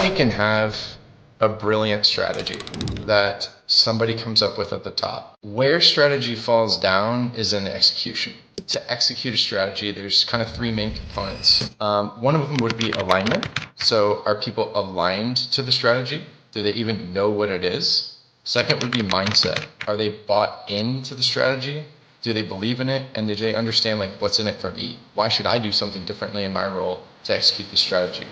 Anybody can have a brilliant strategy that somebody comes up with at the top. Where strategy falls down is in execution. To execute a strategy, there's kind of three main components. One of them would be alignment. So are people aligned to the strategy? Do they even know what it is? Second would be mindset. Are they bought into the strategy? Do they believe in it? And do they understand like what's in it for me? Why should I do something differently in my role to execute the strategy?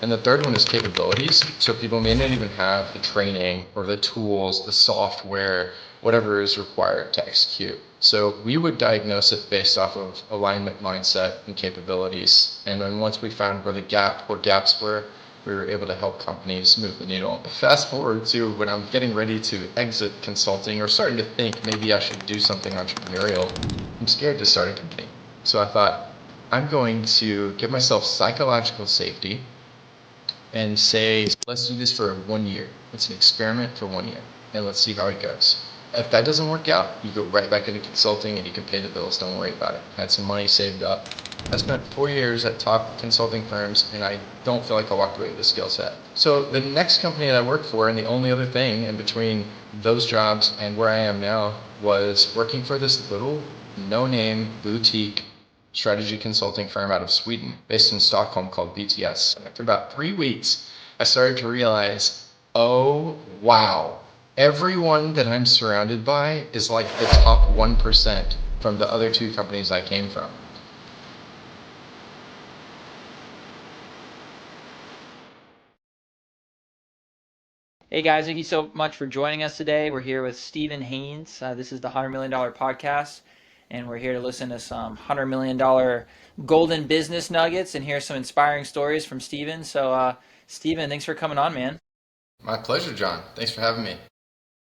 And the third one is capabilities. So people may not even have the training or the tools, the software, whatever is required to execute. So we would diagnose it based off of alignment, mindset, and capabilities. And then once we found where the gaps were, we were able to help companies move the needle. Fast forward to when I'm getting ready to exit consulting or starting to think maybe I should do something entrepreneurial. I'm scared to start a company. So I thought, I'm going to give myself psychological safety and say, let's do this for 1 year. It's an experiment for 1 year, and let's see how it goes. If that doesn't work out, you go right back into consulting and you can pay the bills. Don't worry about it. Had some money saved up. I spent 4 years at top consulting firms, and I don't feel like I walked away with a skill set. So the next company that I worked for, and the only other thing in between those jobs and where I am now, was working for this little no-name boutique strategy consulting firm out of Sweden, based in Stockholm, called BTS. And after about 3 weeks, I started to realize, oh wow, everyone that I'm surrounded by is like the top 1% from the other two companies I came from. Hey guys, thank you so much for joining us today. We're here with Steven Haynes. This is the $100 million podcast, and we're here to listen to some $100 million golden business nuggets and hear some inspiring stories from Steven. So, Steven, thanks for coming on, man. My pleasure, John. Thanks for having me.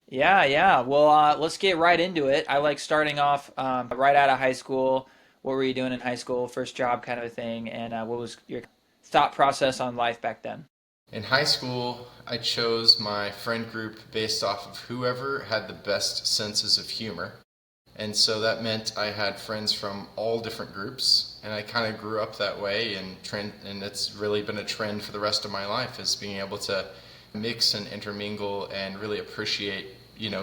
Yeah. Well, let's get right into it. I like starting off right out of high school. What were you doing in high school? First job, kind of a thing, and what was your thought process on life back then? In high school, I chose my friend group based off of whoever had the best senses of humor. And so that meant I had friends from all different groups, and I kind of grew up that way, and it's really been a trend for the rest of my life, is being able to mix and intermingle and really appreciate,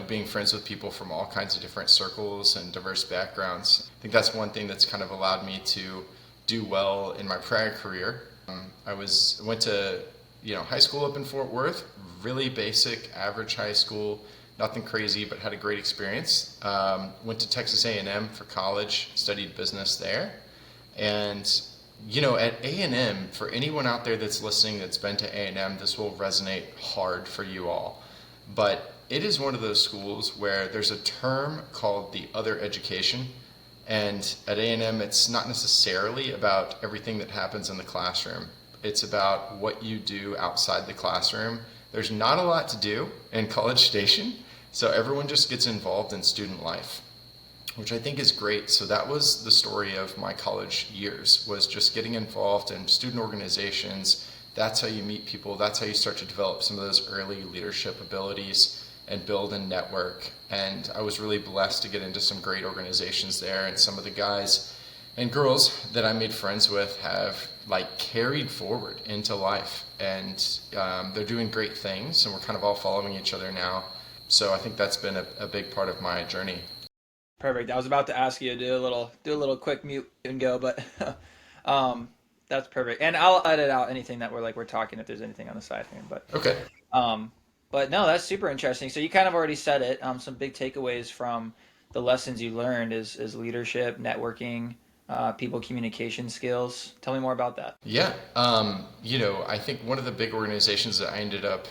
being friends with people from all kinds of different circles and diverse backgrounds. I think that's one thing that's kind of allowed me to do well in my prior career. Went to high school up in Fort Worth, really basic, average high school, nothing crazy, but had a great experience. Went to Texas A&M for college, studied business there. And, at A&M, for anyone out there that's listening that's been to A&M, this will resonate hard for you all. But it is one of those schools where there's a term called the other education. And at A&M, it's not necessarily about everything that happens in the classroom. It's about what you do outside the classroom. There's not a lot to do in College Station, so everyone just gets involved in student life, which I think is great. So that was the story of my college years, was just getting involved in student organizations. That's how you meet people. That's how you start to develop some of those early leadership abilities and build a network. And I was really blessed to get into some great organizations there, and some of the guys and girls that I made friends with have carried forward into life, and they're doing great things, and we're kind of all following each other now. So I think that's been a big part of my journey. Perfect. I was about to ask you to do a little quick mute and go, but that's perfect. And I'll edit out anything that we're talking if there's anything on the side here. Okay. Um, but no, that's super interesting. So you kind of already said it. Some big takeaways from the lessons you learned is leadership, networking, people communication skills. Tell me more about that. Yeah. I think one of the big organizations that I ended up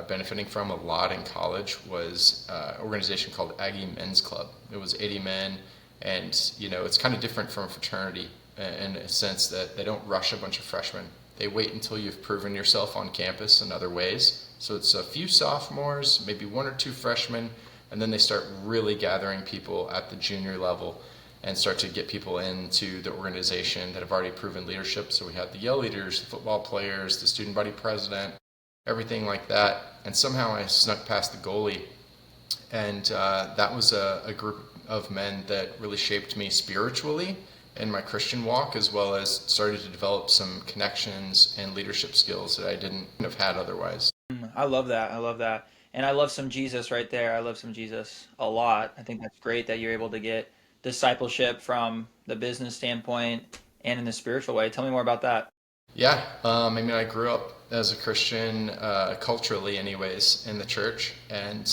benefiting from a lot in college was an organization called Aggie Men's Club. It was 80 men, and, it's kind of different from a fraternity in a sense that they don't rush a bunch of freshmen. They wait until you've proven yourself on campus in other ways. So it's a few sophomores, maybe one or two freshmen, and then they start really gathering people at the junior level and start to get people into the organization that have already proven leadership. So we had the yell leaders, the football players, the student body president, everything like that. And somehow I snuck past the goalie. And that was a group of men that really shaped me spiritually in my Christian walk, as well as started to develop some connections and leadership skills that I didn't have had otherwise. I love that. I love that. And I love some Jesus right there. I love some Jesus a lot. I think that's great that you're able to get discipleship from the business standpoint and in the spiritual way. Tell me more about that. Yeah, I mean, I grew up as a Christian, culturally, anyways, in the church, and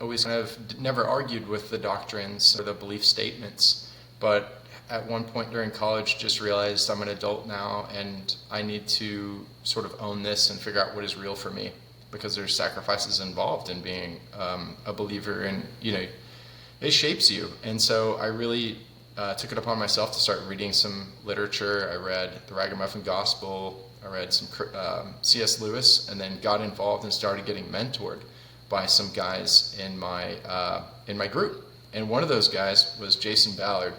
always kind of never argued with the doctrines or the belief statements. But at one point during college, just realized I'm an adult now, and I need to sort of own this and figure out what is real for me, because there's sacrifices involved in being a believer, and it shapes you. And so I really took it upon myself to start reading some literature. I read the Ragamuffin Gospel. I read some C.S. Lewis, and then got involved and started getting mentored by some guys in my group. And one of those guys was Jason Ballard,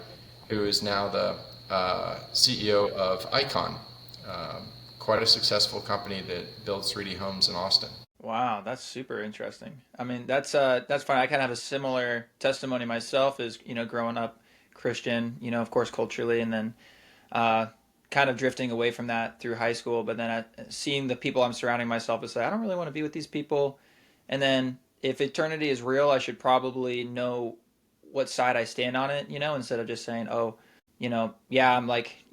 who is now the CEO of Icon, quite a successful company that builds 3D homes in Austin. Wow, that's super interesting. I mean, that's fine. I kind of have a similar testimony myself as, growing up Christian, of course, culturally, and then kind of drifting away from that through high school. But then seeing the people I'm surrounding myself with say, I don't really want to be with these people. And then if eternity is real, I should probably know what side I stand on it, instead of just saying, oh, yeah, I'm like,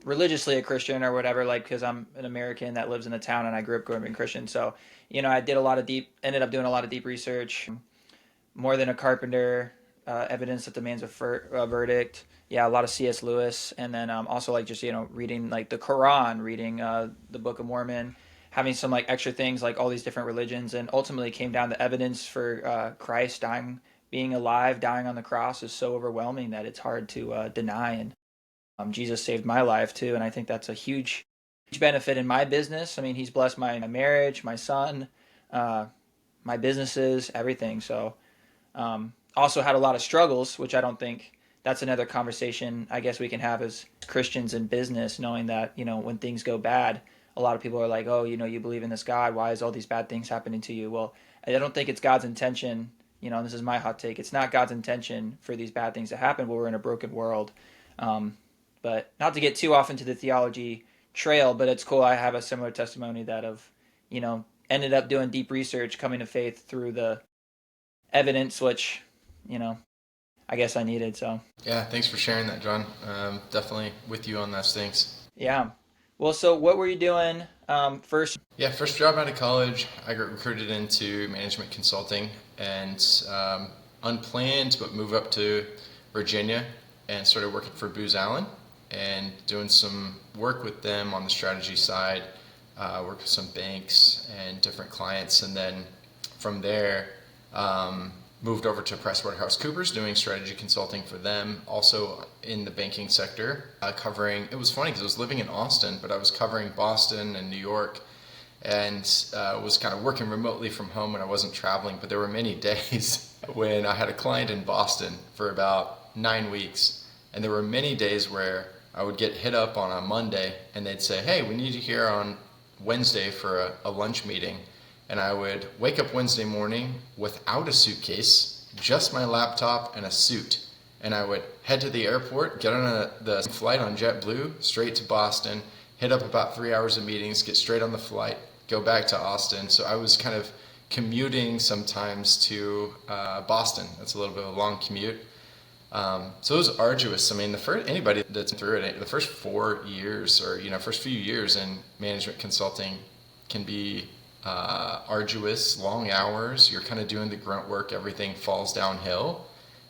religiously a Christian or whatever, like, because I'm an American that lives in a town and I grew up growing up Christian. So, I did ended up doing a lot of deep research, More Than a Carpenter, Evidence That Demands a Verdict. Yeah, a lot of C.S. Lewis, and then also like just reading like the Quran, reading the Book of Mormon, having some like extra things like all these different religions, and ultimately came down to evidence for Christ dying, being alive, dying on the cross is so overwhelming that it's hard to deny. And Jesus saved my life too, and I think that's a huge benefit in my business. I mean, he's blessed my marriage, my son, my businesses, everything. So also had a lot of struggles, which I don't think that's another conversation I guess we can have as Christians in business, knowing that, when things go bad, a lot of people are like, oh, you believe in this God. Why is all these bad things happening to you? Well, I don't think it's God's intention. This is my hot take. It's not God's intention for these bad things to happen when we're in a broken world. But not to get too off into the theology trail, but it's cool. I have a similar testimony that of, ended up doing deep research, coming to faith through the evidence, which, I guess I needed. So Yeah, thanks for sharing that, John. Definitely with you on those things. yeah. Well, so what were you doing first? Yeah, first job out of college, I got recruited into management consulting, and unplanned, but moved up to Virginia and started working for Booz Allen and doing some work with them on the strategy side, worked with some banks and different clients, and then from there moved over to PricewaterhouseCoopers doing strategy consulting for them, also in the banking sector, covering, it was funny because I was living in Austin, but I was covering Boston and New York, and was kind of working remotely from home when I wasn't traveling. But there were many days when I had a client in Boston for about 9 weeks, and there were many days where I would get hit up on a Monday and they'd say, hey, we need you here on Wednesday for a lunch meeting. And I would wake up Wednesday morning without a suitcase, just my laptop and a suit. And I would head to the airport, get on the flight on JetBlue, straight to Boston, hit up about 3 hours of meetings, get straight on the flight, go back to Austin. So I was kind of commuting sometimes to Boston. That's a little bit of a long commute. So it was arduous. I mean, anybody that's through it, the first 4 years or, first few years in management consulting can be arduous, long hours. You're kind of doing the grunt work. Everything falls downhill.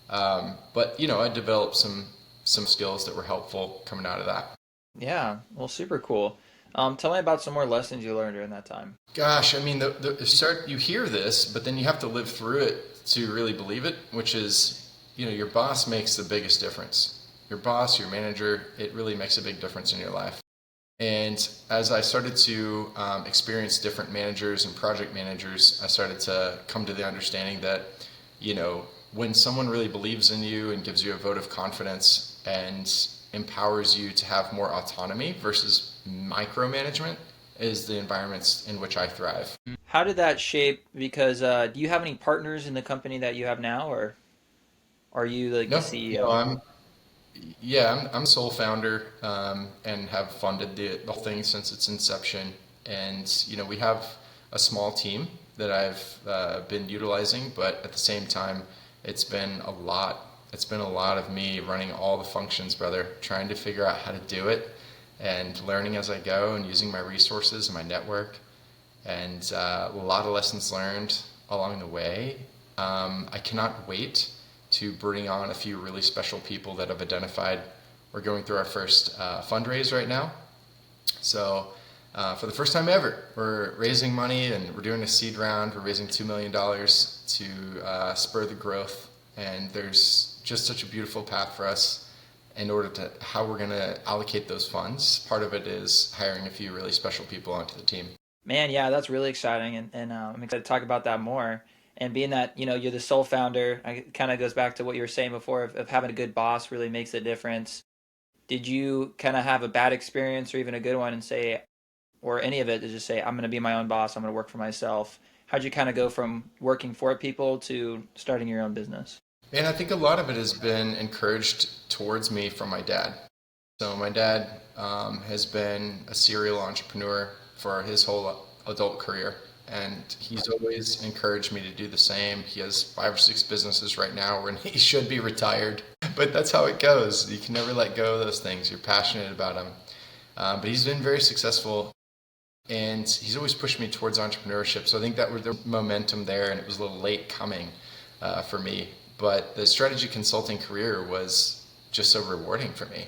But I developed some skills that were helpful coming out of that. Yeah, well, super cool. Tell me about some more lessons you learned during that time. Gosh, I mean, you hear this, but then you have to live through it to really believe it, which is, your boss makes the biggest difference. Your boss, your manager, it really makes a big difference in your life. And as I started to experience different managers and project managers, I started to come to the understanding that, when someone really believes in you and gives you a vote of confidence and empowers you to have more autonomy versus micromanagement, is the environments in which I thrive. How did that shape? Because do you have any partners in the company that you have now, or are you like No, the CEO? Yeah, I'm sole founder and have funded the whole thing since its inception. And we have a small team that I've been utilizing, but at the same time, it's been a lot. It's been a lot of me running all the functions, brother, trying to figure out how to do it and learning as I go and using my resources and my network and a lot of lessons learned along the way. I cannot wait to bring on a few really special people that I've identified. We're going through our first fundraise right now. So for the first time ever, we're raising money and we're doing a seed round. We're raising $2 million to spur the growth. And there's just such a beautiful path for us in order to how we're going to allocate those funds. Part of it is hiring a few really special people onto the team. Man, yeah, that's really exciting, and I'm excited to talk about that more. And being that you're the sole founder, it kind of goes back to what you were saying before of having a good boss really makes a difference. Did you kind of have a bad experience or even a good one and say, or any of it, to just say, I'm going to be my own boss, I'm going to work for myself? How'd you kind of go from working for people to starting your own business? And I think a lot of it has been encouraged towards me from my dad. So my dad has been a serial entrepreneur for his whole adult career, and he's always encouraged me to do the same. He has 5 or 6 businesses right now, and he should be retired, but that's how it goes. You can never let go of those things. You're passionate about them. But he's been very successful, and he's always pushed me towards entrepreneurship. So I think that was the momentum there, and it was a little late coming for me. But the strategy consulting career was just so rewarding for me.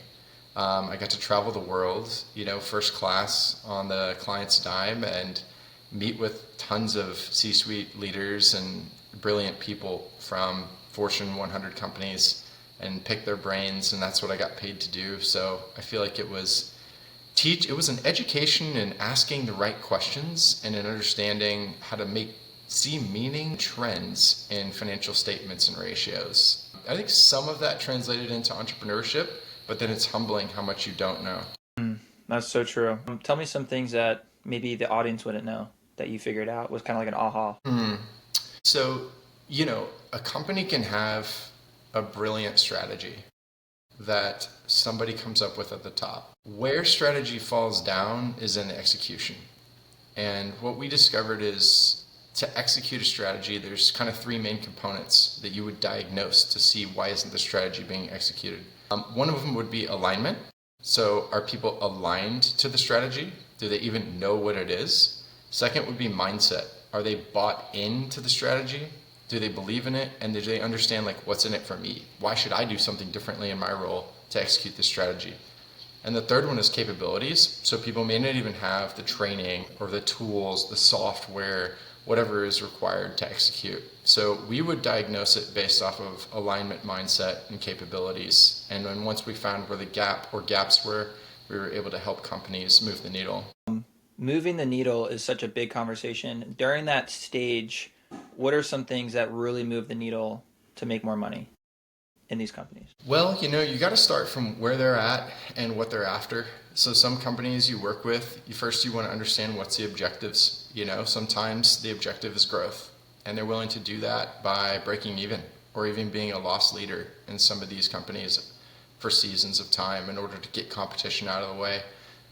I got to travel the world, first class on the client's dime and meet with tons of C-suite leaders and brilliant people from Fortune 100 companies and pick their brains, and that's what I got paid to do. So I feel like it was an education in asking the right questions and in understanding how to see meaning trends in financial statements and ratios. I think some of that translated into entrepreneurship, but then it's humbling how much you don't know. That's so true. Tell me some things that maybe the audience wouldn't know that you figured out was kind of like an aha. So, a company can have a brilliant strategy that somebody comes up with at the top. Where strategy falls down is in execution. And what we discovered is to execute a strategy, there's kind of 3 main components that you would diagnose to see why isn't the strategy being executed. One of them would be alignment. So are people aligned to the strategy? Do they even know what it is? Second would be mindset. Are they bought into the strategy? Do they believe in it? And do they understand what's in it for me? Why should I do something differently in my role to execute this strategy? And the third one is capabilities. So people may not even have the training or the tools, the software, whatever is required to execute. So we would diagnose it based off of alignment, mindset, and capabilities. And then once we found where the gaps were, we were able to help companies move the needle. Moving the needle is such a big conversation. During that stage, what are some things that really move the needle to make more money in these companies? Well, you got to start from where they're at and what they're after. So some companies you work with, you want to understand what's the objectives. Sometimes the objective is growth, and they're willing to do that by breaking even or even being a loss leader in some of these companies for seasons of time in order to get competition out of the way.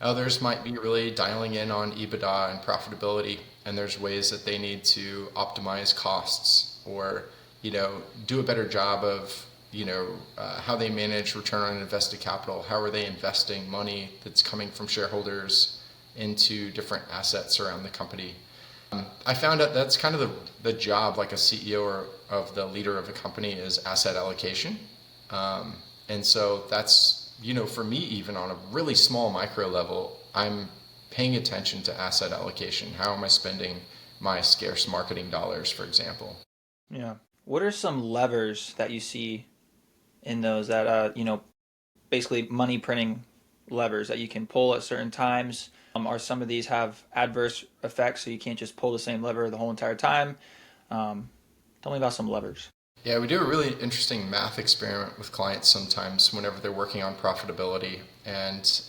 Others might be really dialing in on EBITDA and profitability, and there's ways that they need to optimize costs or, do a better job of how they manage return on invested capital. How are they investing money that's coming from shareholders into different assets around the company? I found out that's kind of the job, like a CEO or of the leader of a company, is asset allocation. And so that's, for me, even on a really small micro level, I'm paying attention to asset allocation. How am I spending my scarce marketing dollars, for example? Yeah. What are some levers that you see in those that basically money printing levers that you can pull at certain times? Or some of these have adverse effects, so you can't just pull the same lever the whole entire time? Tell me about some levers. Yeah, we do a really interesting math experiment with clients sometimes whenever they're working on profitability. And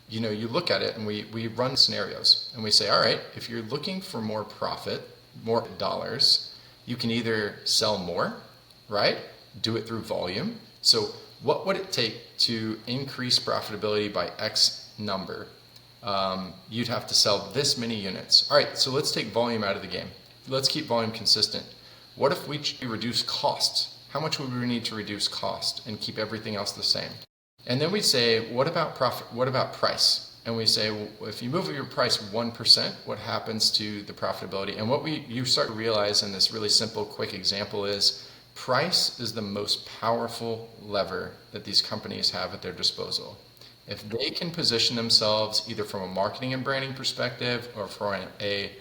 you look at it and we run scenarios and we say, all right, if you're looking for more profit, more dollars, you can either sell more, right? Do it through volume. So what would it take to increase profitability by X number? You'd have to sell this many units. All right, so let's take volume out of the game. Let's keep volume consistent. What if we reduce costs? How much would we need to reduce cost and keep everything else the same? And then we say, what about profit? What about price? And we say, well, if you move your price 1%, what happens to the profitability? And what you start to realize in this really simple, quick example is price is the most powerful lever that these companies have at their disposal. If they can position themselves either from a marketing and branding perspective or from a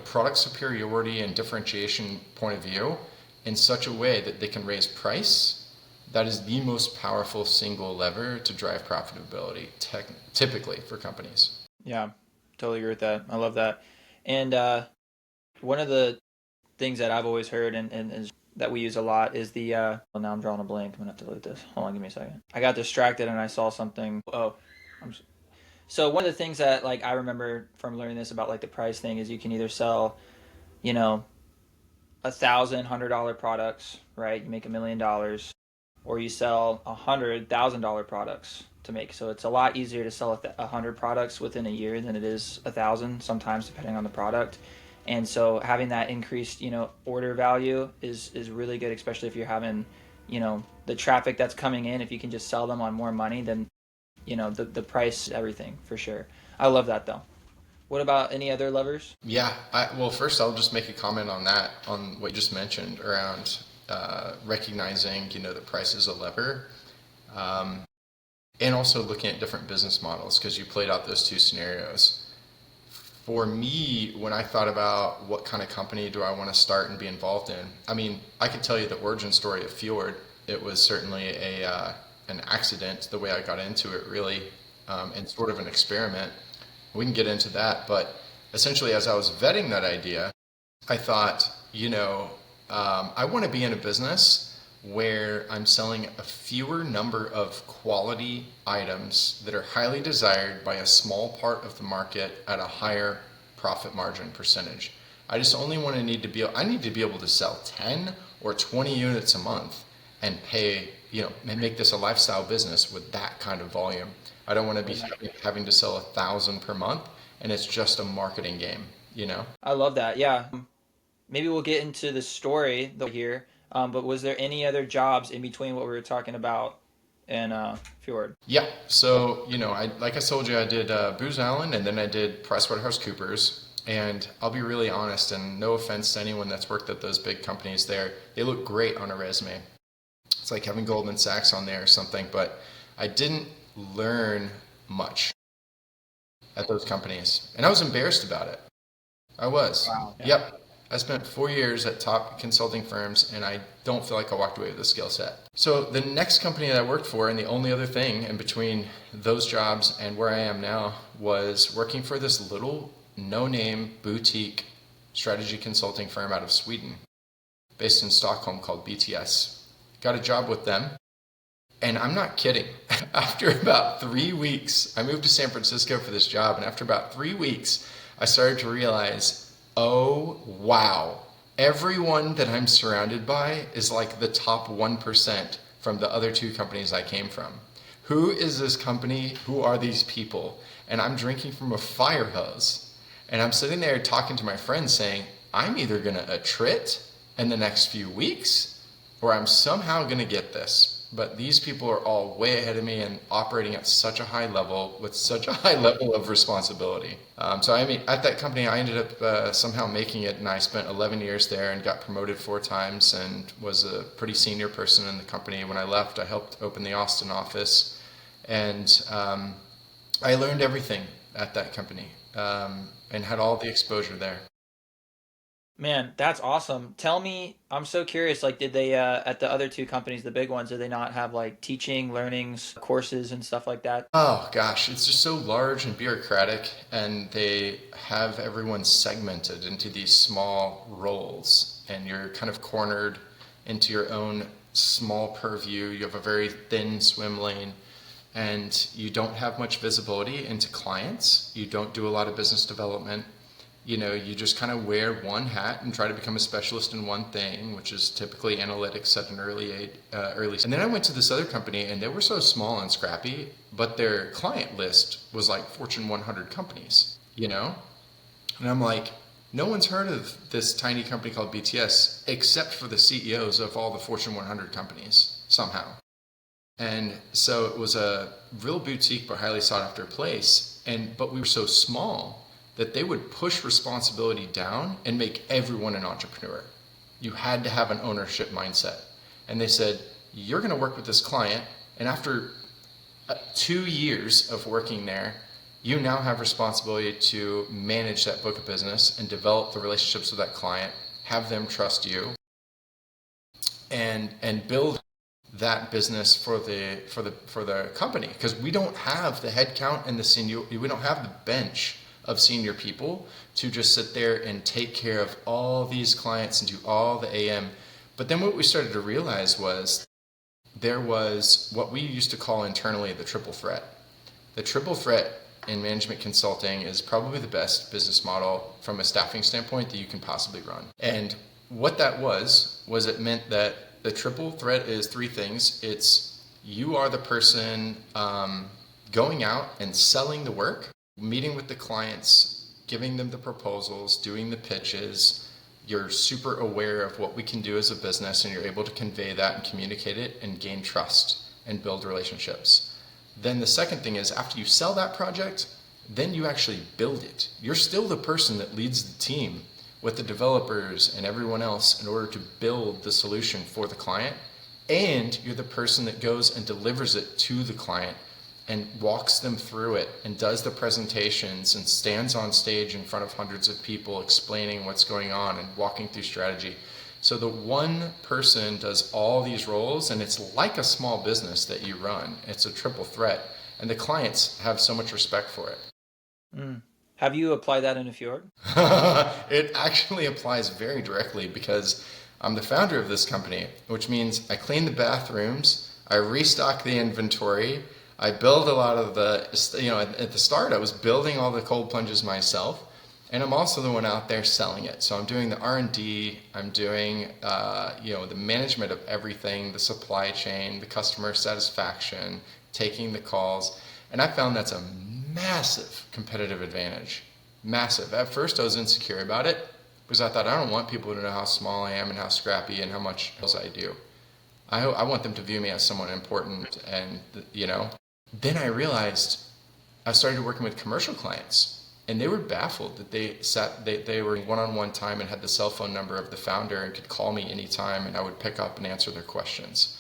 product superiority and differentiation point of view in such a way that they can raise price, that is the most powerful single lever to drive profitability, typically for companies. Yeah, totally agree with that. I love that. And one of the things that I've always heard and is that we use a lot is the, well, now I'm drawing a blank. I'm going to have to delete this. Hold on, give me a second. I got distracted and I saw something. So one of the things that like I remember from learning this about like the price thing is you can either sell, $1,100 products, right? You make $1 million, or you sell $100,000 products to make. So it's a lot easier to sell 100 products within a year than it is 1,000, sometimes depending on the product. And so having that increased, order value is really good, especially if you're having, the traffic that's coming in. If you can just sell them on more money, then, the price, everything for sure. I love that though. What about any other levers? Yeah. Well, first I'll just make a comment on that, on what you just mentioned around recognizing, the price is a lever, and also looking at different business models, because you played out those two scenarios. For me, when I thought about what kind of company do I want to start and be involved in, I could tell you the origin story of Fjord. It was certainly an accident, the way I got into it, really, and sort of an experiment. We can get into that, but essentially as I was vetting that idea, I thought, I want to be in a business where I'm selling a fewer number of quality items that are highly desired by a small part of the market at a higher profit margin percentage. I just only I need to be able to sell 10 or 20 units a month and pay, and make this a lifestyle business with that kind of volume. I don't want to be having to sell 1,000 per month and it's just a marketing game, I love that. Yeah. Maybe we'll get into the story here. But was there any other jobs in between what we were talking about in Fjord? Yeah. So, like I told you, I did Booz Allen, and then I did PricewaterhouseCoopers. And I'll be really honest, and no offense to anyone that's worked at those big companies there, they look great on a resume. It's like having Goldman Sachs on there or something, but I didn't learn much at those companies. And I was embarrassed about it. I was. Wow. Yeah. Yep. I spent 4 years at top consulting firms, and I don't feel like I walked away with a skill set. So the next company that I worked for, and the only other thing in between those jobs and where I am now, was working for this little no-name boutique strategy consulting firm out of Sweden, based in Stockholm, called BTS. Got a job with them, and I'm not kidding. After about 3 weeks, I moved to San Francisco for this job, and after about 3 weeks, I started to realize, oh, wow. Everyone that I'm surrounded by is like the top 1% from the other two companies I came from. Who is this company? Who are these people? And I'm drinking from a fire hose. And I'm sitting there talking to my friends saying, I'm either going to attrit in the next few weeks, or I'm somehow going to get this. But these people are all way ahead of me and operating at such a high level with such a high level of responsibility. So at that company, I ended up somehow making it, and I spent 11 years there and got promoted 4 times and was a pretty senior person in the company. When I left, I helped open the Austin office, and I learned everything at that company and had all the exposure there. Man, that's awesome. Tell me, I'm so curious, like, did they, at the other two companies, the big ones, did they not have like teaching, learnings, courses and stuff like that? Oh gosh, it's just so large and bureaucratic, and they have everyone segmented into these small roles, and you're kind of cornered into your own small purview. You have a very thin swim lane, and you don't have much visibility into clients. You don't do a lot of business development. You just kind of wear one hat and try to become a specialist in one thing, which is typically analytics at an early. And then I went to this other company, and they were so small and scrappy, but their client list was like Fortune 100 companies, And I'm like, no one's heard of this tiny company called BTS except for the CEOs of all the Fortune 100 companies somehow. And so it was a real boutique but highly sought after place. But we were so small that they would push responsibility down and make everyone an entrepreneur. You had to have an ownership mindset. And they said, you're going to work with this client, and after 2 years of working there, you now have responsibility to manage that book of business and develop the relationships with that client, have them trust you, and build that business for the company. Because we don't have the headcount and we don't have the bench of senior people to just sit there and take care of all these clients and do all the AM. But then what we started to realize was there was what we used to call internally the triple threat. The triple threat in management consulting is probably the best business model from a staffing standpoint that you can possibly run. And what that was it meant that the triple threat is three things. It's you are the person going out and selling the work, meeting with the clients, giving them the proposals, doing the pitches. You're super aware of what we can do as a business, and you're able to convey that and communicate it and gain trust and build relationships. Then the second thing is after you sell that project, then you actually build it. You're still the person that leads the team with the developers and everyone else in order to build the solution for the client. And you're the person that goes and delivers it to the client and walks them through it and does the presentations and stands on stage in front of hundreds of people explaining what's going on and walking through strategy. So the one person does all these roles, and it's like a small business that you run. It's a triple threat, and the clients have so much respect for it. Have you applied that in a Fjord? It actually applies very directly because I'm the founder of this company, which means I clean the bathrooms, I restock the inventory, I build a lot of at the start I was building all the cold plunges myself, and I'm also the one out there selling it. So I'm doing the R&D, I'm doing the management of everything, the supply chain, the customer satisfaction, taking the calls, and I found that's a massive competitive advantage. Massive. At first I was insecure about it because I thought I don't want people to know how small I am and how scrappy and how much else I do. I want them to view me as someone important, and Then I realized I started working with commercial clients, and they were baffled that they were in one-on-one time and had the cell phone number of the founder and could call me anytime, and I would pick up and answer their questions.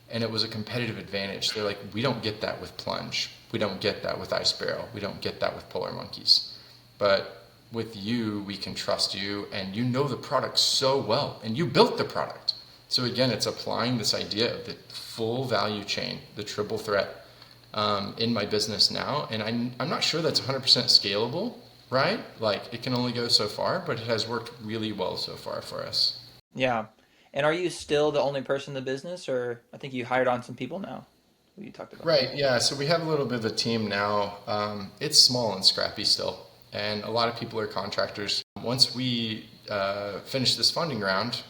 And it was a competitive advantage. They're like, we don't get that with Plunge. We don't get that with Ice Barrel. We don't get that with Polar Monkeys. But with you, we can trust you, and you know the product so well, and you built the product. So again, it's applying this idea of the full value chain, the triple threat, in my business now. And I'm not sure that's 100% scalable, right? Like it can only go so far, but it has worked really well so far for us. Yeah. And are you still the only person in the business, or I think you hired on some people now? Who you talked about? Right, yeah. So we have a little bit of a team now. It's small and scrappy still, and a lot of people are contractors. Once we finish this funding round,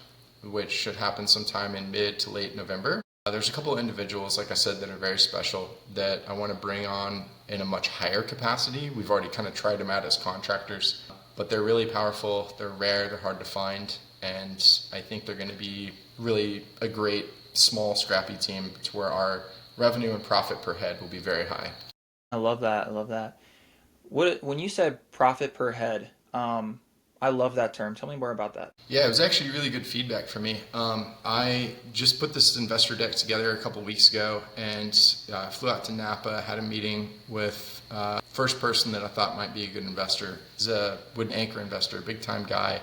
which should happen sometime in mid to late November, there's a couple of individuals, like I said, that are very special that I want to bring on in a much higher capacity. We've already kind of tried them out as contractors, but they're really powerful, they're rare, they're hard to find, and I think they're going to be really a great small scrappy team to where our revenue and profit per head will be very high. I love that. When you said profit per head, I love that term. Tell me more about that. Yeah, it was actually really good feedback for me. I just put this investor deck together a couple of weeks ago and flew out to Napa, had a meeting with first person that I thought might be a good investor. He's a wood anchor investor, big time guy,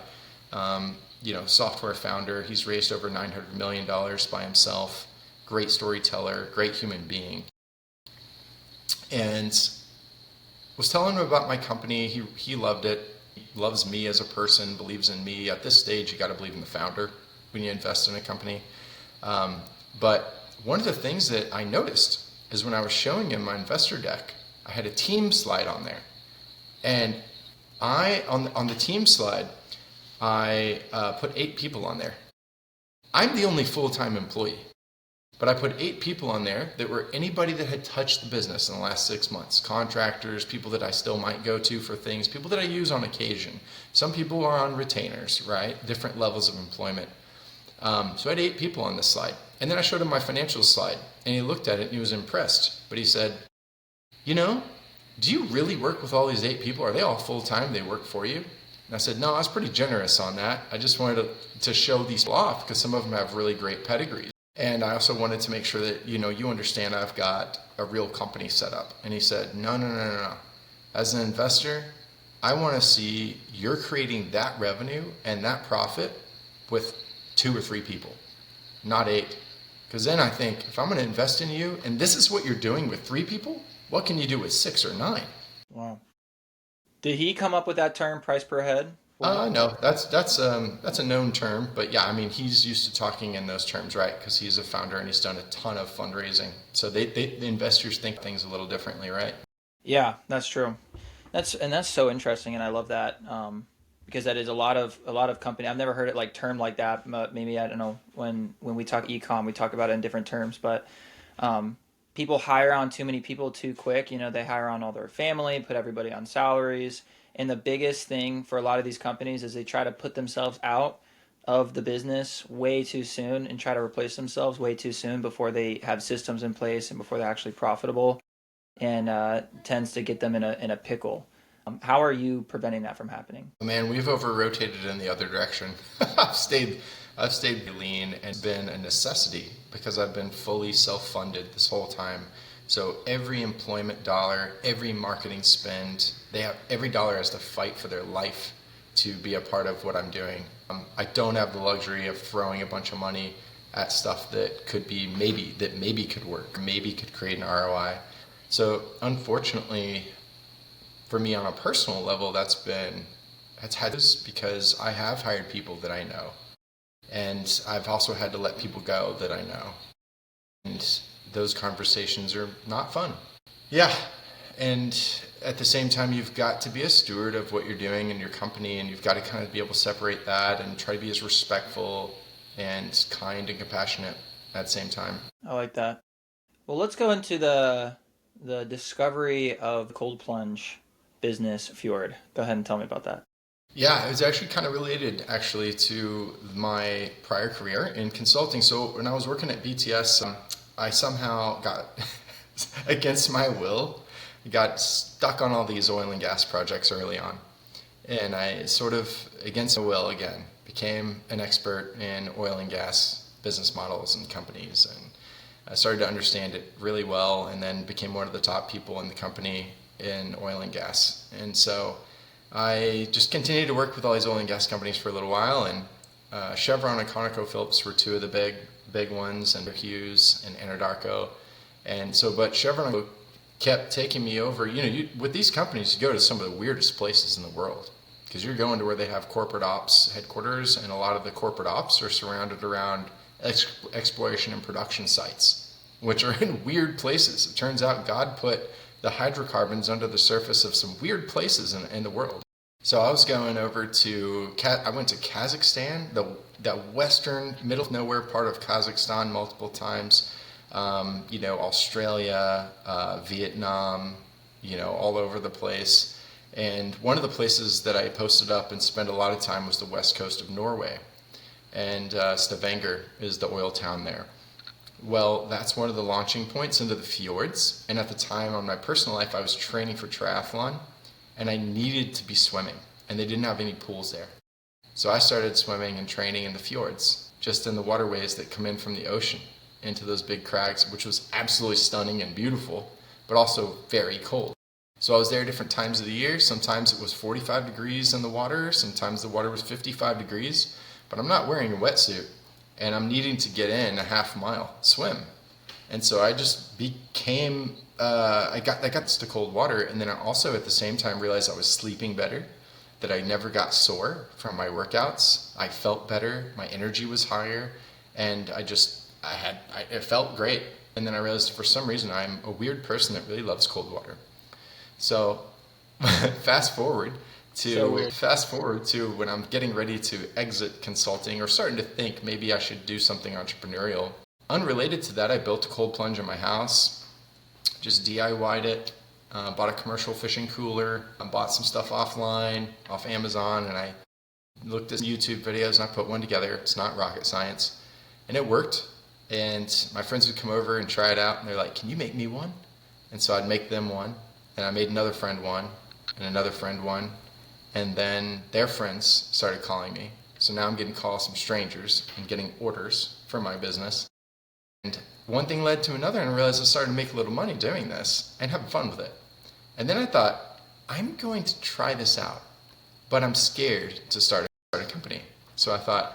software founder. He's raised over $900 million by himself. Great storyteller, great human being. And was telling him about my company. He loved it. Loves me as a person, believes in me. At this stage, you got to believe in the founder when you invest in a company. But one of the things that I noticed is when I was showing him my investor deck, I had a team slide on there. And On the team slide, I put 8 people on there. I'm the only full-time employee, but I put 8 people on there that were anybody that had touched the business in the last 6 months. Contractors, people that I still might go to for things, people that I use on occasion. Some people are on retainers, right? Different levels of employment. So I had 8 people on this slide. And then I showed him my financial slide, and he looked at it and he was impressed. But he said, do you really work with all these 8 people? Are they all full-time? They work for you? And I said, no, I was pretty generous on that. I just wanted to show these people off because some of them have really great pedigrees. And I also wanted to make sure that, you understand I've got a real company set up. And he said, no. As an investor, I want to see you're creating that revenue and that profit with 2 or 3 people, not 8. Because then I think if I'm going to invest in you and this is what you're doing with 3 people, what can you do with 6 or 9? Wow. Did he come up with that term, price per head? No, that's a known term, but yeah, I mean, he's used to talking in those terms, right? Because he's a founder and he's done a ton of fundraising. So the investors think things a little differently, right? Yeah, that's true. That's so interesting, and I love that because that is a lot of company. I've never heard it like termed like that. But maybe I don't know when we talk e-com, we talk about it in different terms, but. People hire on too many people too quick. They hire on all their family, put everybody on salaries. And the biggest thing for a lot of these companies is they try to put themselves out of the business way too soon and try to replace themselves way too soon before they have systems in place and before they're actually profitable, and tends to get them in a pickle. How are you preventing that from happening? Man, we've over-rotated in the other direction. I've stayed lean and been a necessity because I've been fully self-funded this whole time. So every employment dollar, every marketing spend, every dollar has to fight for their life to be a part of what I'm doing. I don't have the luxury of throwing a bunch of money at stuff that maybe could work, maybe could create an ROI. So unfortunately, for me on a personal level, that's had this because I have hired people that I know. And I've also had to let people go that I know. And those conversations are not fun. Yeah. And at the same time, you've got to be a steward of what you're doing in your company, and you've got to kind of be able to separate that and try to be as respectful and kind and compassionate at the same time. I like that. Well, let's go into the discovery of cold plunge business, Fjord. Go ahead and tell me about that. Yeah, it was actually kind of related to my prior career in consulting. So when I was working at BTS, I somehow got, against my will, got stuck on all these oil and gas projects early on. And I sort of, against my will again, became an expert in oil and gas business models and companies. And I started to understand it really well, and then became one of the top people in the company in oil and gas. And so I just continued to work with all these oil and gas companies for a little while, and Chevron and ConocoPhillips were 2 of the big ones, and Hughes and Anadarko. And so, but Chevron kept taking me over. With these companies, you go to some of the weirdest places in the world because you're going to where they have corporate ops headquarters, and a lot of the corporate ops are surrounded around exploration and production sites, which are in weird places. It turns out God put the hydrocarbons under the surface of some weird places in the world. So I was going over I went to Kazakhstan, the western, middle of nowhere part of Kazakhstan multiple times, Australia, Vietnam, all over the place. And one of the places that I posted up and spent a lot of time was the west coast of Norway. And Stavanger is the oil town there. Well, that's one of the launching points into the fjords. And at the time, on my personal life, I was training for triathlon, and I needed to be swimming, and they didn't have any pools there. So I started swimming and training in the fjords, just in the waterways that come in from the ocean into those big crags, which was absolutely stunning and beautiful, but also very cold. So I was there different times of the year. Sometimes it was 45 degrees in the water. Sometimes the water was 55 degrees, but I'm not wearing a wetsuit. And I'm needing to get in a half mile swim. And so I just became, I got this to cold water. And then I also at the same time realized I was sleeping better, that I never got sore from my workouts. I felt better. My energy was higher. And it felt great. And then I realized for some reason I'm a weird person that really loves cold water. So fast forward to fast forward to when I'm getting ready to exit consulting or starting to think maybe I should do something entrepreneurial. Unrelated to that, I built a cold plunge in my house, just DIY'd it, bought a commercial fishing cooler, bought some stuff offline, off Amazon, and I looked at YouTube videos and I put one together. It's not rocket science. And it worked. And my friends would come over and try it out, and they're like, "Can you make me one?" And so I'd make them one, and I made another friend one, and another friend one, and then their friends started calling me. So now I'm getting calls from strangers and getting orders for my business. And one thing led to another, and I realized I started to make a little money doing this and having fun with it. And then I thought, I'm going to try this out, but I'm scared to start a company. So I thought,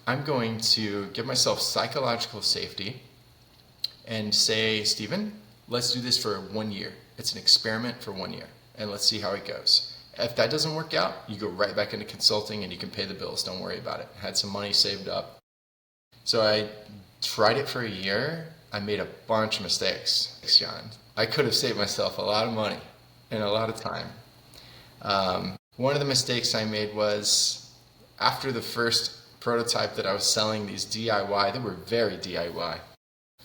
I'm going to give myself psychological safety and say, Steven, let's do this for 1 year. It's an experiment for 1 year, and let's see how it goes. If that doesn't work out, you go right back into consulting and you can pay the bills. Don't worry about it. I had some money saved up. So I tried it for a year. I made a bunch of mistakes, John. I could have saved myself a lot of money and a lot of time. One of the mistakes I made was after the first prototype that I was selling, these DIY, they were very DIY.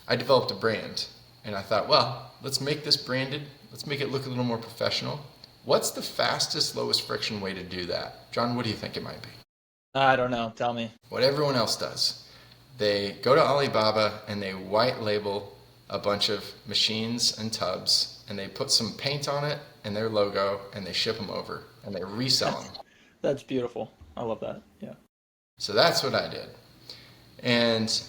I developed a brand, and I thought, well, let's make this branded. Let's make it look a little more professional. What's the fastest, lowest friction way to do that? John, what do you think it might be? I don't know. Tell me. What everyone else does. They go to Alibaba and they white label a bunch of machines and tubs, and they put some paint on it and their logo, and they ship them over and they resell them. That's beautiful. I love that. Yeah. So that's what I did. And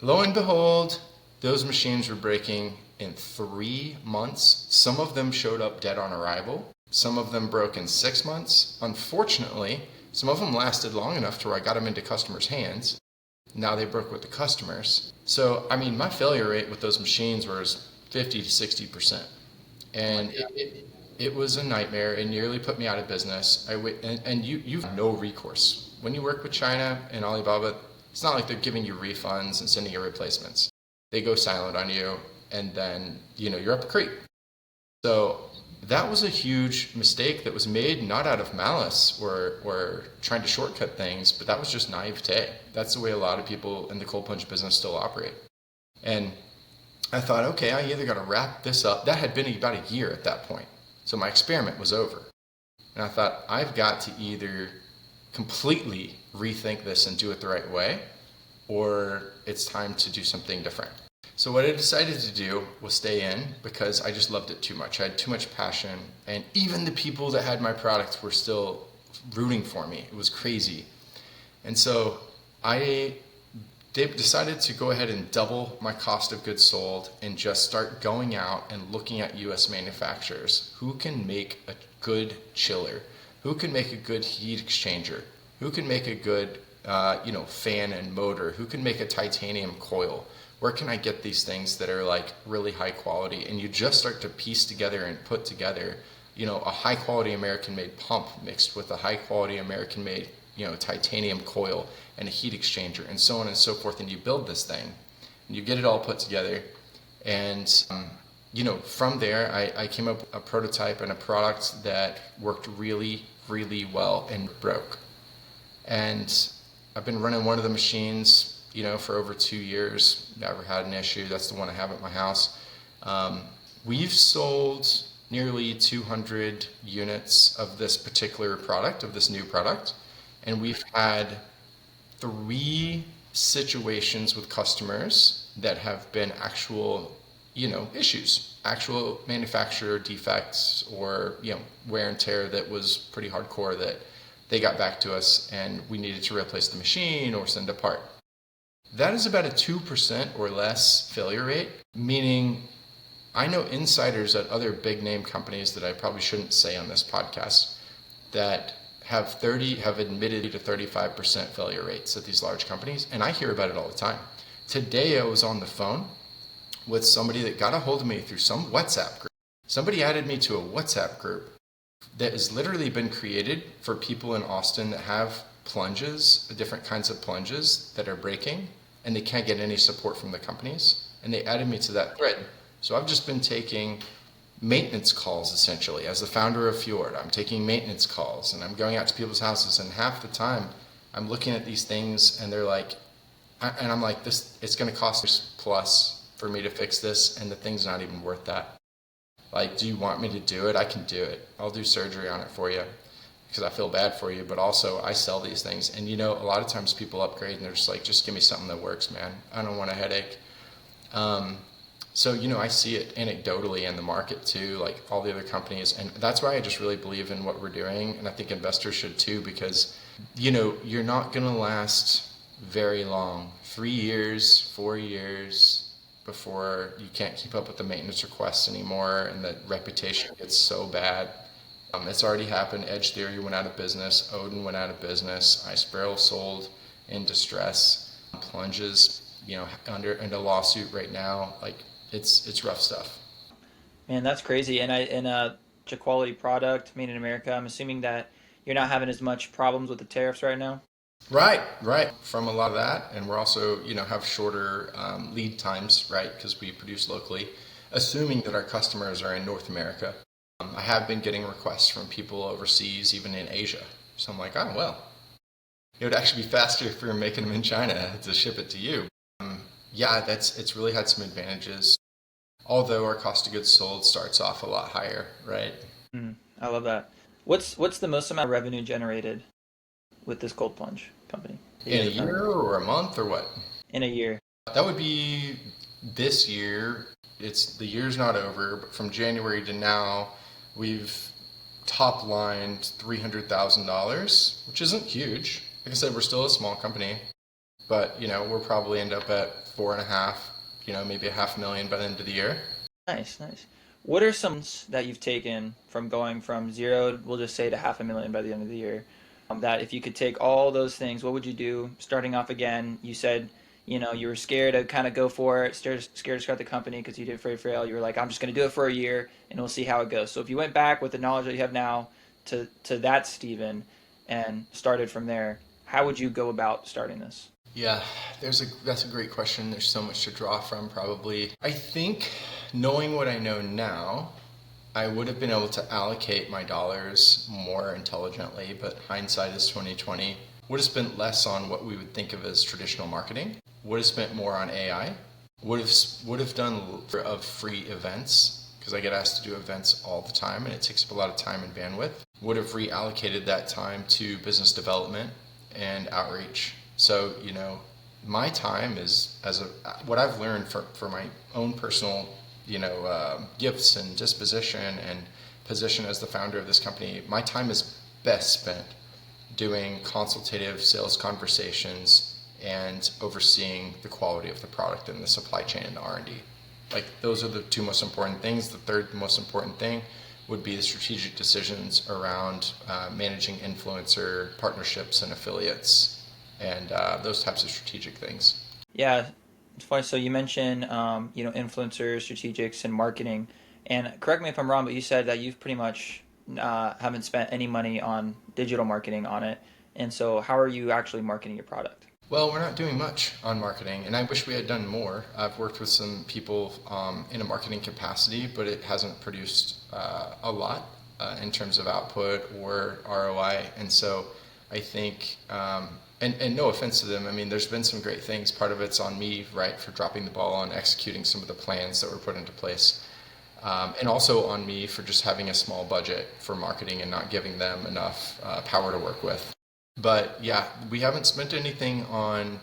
lo and behold, those machines were breaking in 3 months. Some of them showed up dead on arrival. Some of them broke in 6 months. Unfortunately, some of them lasted long enough to where I got them into customers' hands. Now they broke with the customers. So, I mean, my failure rate with those machines was 50 to 60%. And it was a nightmare. It nearly put me out of business. You have no recourse. When you work with China and Alibaba, it's not like they're giving you refunds and sending you replacements. They go silent on you, and then, you're up the creek. So that was a huge mistake that was made not out of malice or trying to shortcut things, but that was just naivete. That's the way a lot of people in the cold plunge business still operate. And I thought, okay, I either got to wrap this up. That had been about a year at that point. So my experiment was over. And I thought, I've got to either completely rethink this and do it the right way, or it's time to do something different. So what I decided to do was stay in because I just loved it too much. I had too much passion, and even the people that had my products were still rooting for me. It was crazy. And so I decided to go ahead and double my cost of goods sold and just start going out and looking at US manufacturers. Who can make a good chiller? Who can make a good heat exchanger? Who can make a good fan and motor? Who can make a titanium coil? Where can I get these things that are like really high quality? And you just start to piece together and put together, a high quality American made pump mixed with a high quality American made, titanium coil and a heat exchanger and so on and so forth. And you build this thing and you get it all put together. And, from there, I came up with a prototype and a product that worked really, really well and broke. And I've been running one of the machines, for over 2 years, never had an issue. That's the one I have at my house. We've sold nearly 200 units of this particular product, of this new product. And we've had 3 situations with customers that have been actual, issues, actual manufacturer defects or, wear and tear that was pretty hardcore that they got back to us and we needed to replace the machine or send a part. That is about a 2% or less failure rate, meaning I know insiders at other big name companies that I probably shouldn't say on this podcast that have admitted to 35% failure rates at these large companies, and I hear about it all the time. Today I was on the phone with somebody that got a hold of me through some WhatsApp group. Somebody added me to a WhatsApp group that has literally been created for people in Austin that have plunges, different kinds of plunges that are breaking, and they can't get any support from the companies. And they added me to that thread. So I've just been taking maintenance calls essentially. As the founder of Fjord, I'm taking maintenance calls and I'm going out to people's houses, and half the time I'm looking at these things and they're like, and I'm like, this, it's going to cost plus for me to fix this, and the thing's not even worth that. Like, do you want me to do it? I can do it. I'll do surgery on it for you because I feel bad for you, but also I sell these things. And a lot of times people upgrade and they're just like, just give me something that works, man. I don't want a headache. So, I see it anecdotally in the market too, like all the other companies. And that's why I just really believe in what we're doing. And I think investors should too, because, you're not going to last very long. 3 years, 4 years before you can't keep up with the maintenance requests anymore, and the reputation gets so bad. It's already happened. Edge Theory went out of business. Odin went out of business. Ice Barrel sold in distress. Plunges, under a lawsuit right now. Like, it's rough stuff. Man, that's crazy. And such a quality product made in America. I'm assuming that you're not having as much problems with the tariffs right now. Right. From a lot of that, and we're also, have shorter lead times, right? Because we produce locally, assuming that our customers are in North America. I have been getting requests from people overseas, even in Asia. So I'm like, oh well, it would actually be faster if we were making them in China to ship it to you. Yeah, it's really had some advantages. Although our cost of goods sold starts off a lot higher, right? I love that. What's the most amount of revenue generated with this cold plunge company? In a year or a month or what? In a year. That would be this year. The year's not over, but from January to now, we've top lined $300,000, which isn't huge. Like I said, we're still a small company, but we'll probably end up at 4.5, maybe $500,000 by the end of the year. Nice. What are some that you've taken from going from zero, we'll just say, to $500,000 by the end of the year? That if you could take all those things, what would you do starting off again? You said, you were scared to kind of go for it, scared to start the company because you did afraid to fail. You were like, I'm just going to do it for a year and we'll see how it goes. So if you went back with the knowledge that you have now to that Steven and started from there, how would you go about starting this? Yeah, that's a great question. There's so much to draw from, probably. I think knowing what I know now, I would have been able to allocate my dollars more intelligently, but hindsight is 2020. Would have spent less on what we would think of as traditional marketing. Would have spent more on AI. Would have done of free events, because I get asked to do events all the time and it takes up a lot of time and bandwidth. Would have reallocated that time to business development and outreach. So, my time is what I've learned for my own personal, gifts and disposition and position as the founder of this company. My time is best spent doing consultative sales conversations and overseeing the quality of the product and the supply chain and the R&D. Like, those are the two most important things. The third most important thing would be the strategic decisions around managing influencer partnerships and affiliates and those types of strategic things. Yeah, it's funny. So you mentioned, influencers, strategics, and marketing. And correct me if I'm wrong, but you said that you've pretty much haven't spent any money on digital marketing on it. And so how are you actually marketing your product? Well, we're not doing much on marketing, and I wish we had done more. I've worked with some people in a marketing capacity, but it hasn't produced a lot in terms of output or ROI. And so I think, and no offense to them, I mean, there's been some great things. Part of it's on me, right, for dropping the ball on executing some of the plans that were put into place. And also on me for just having a small budget for marketing and not giving them enough power to work with. But yeah, we haven't spent anything on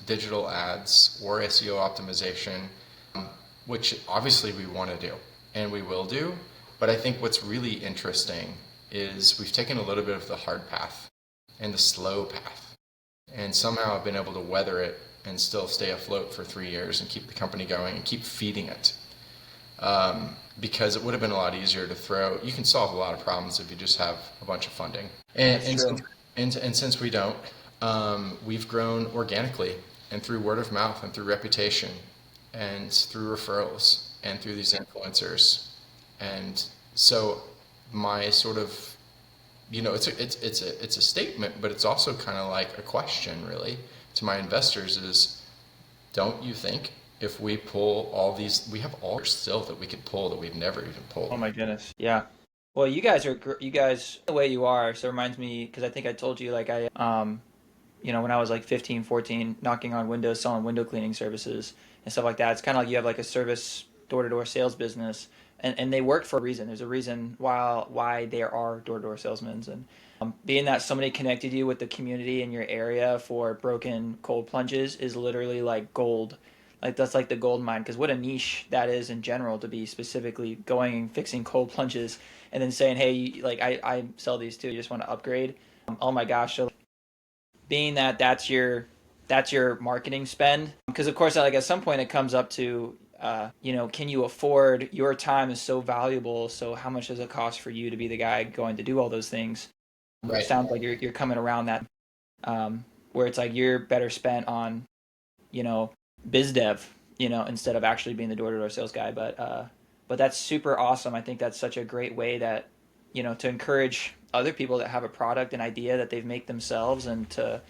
digital ads or SEO optimization, which obviously we want to do and we will do. But I think what's really interesting is we've taken a little bit of the hard path and the slow path, and somehow I've been able to weather it and still stay afloat for 3 years and keep the company going and keep feeding it. Because it would have been a lot easier to throw. You can solve a lot of problems if you just have a bunch of funding. And since we don't, we've grown organically and through word of mouth and through reputation and through referrals and through these influencers. And so my sort of, it's a statement, but it's also kind of like a question really to my investors is, don't you think if we pull all these, we have all still that we could pull that we've never even pulled. Oh my goodness. Yeah. Well, you guys are you guys the way you are. So it reminds me because I think I told you like when I was like 15, 14, knocking on windows, selling window cleaning services and stuff like that. It's kind of like you have like a service door-to-door sales business, and they work for a reason. There's a reason why there are door-to-door salesmen, and being that somebody connected you with the community in your area for broken cold plunges is literally like gold. Like that's like the gold mine, because what a niche that is in general to be specifically going and fixing cold plunges and then saying, hey, like I sell these too. You just want to upgrade. Oh my gosh. So being that that's your marketing spend, because of course like at some point it comes up to can you afford, your time is so valuable, so how much does it cost for you to be the guy going to do all those things? Right. It sounds like you're coming around that, where it's like you're better spent on biz dev, instead of actually being the door-to-door sales guy. But that's super awesome. I think that's such a great way that to encourage other people that have a product, an idea that they've made themselves, and to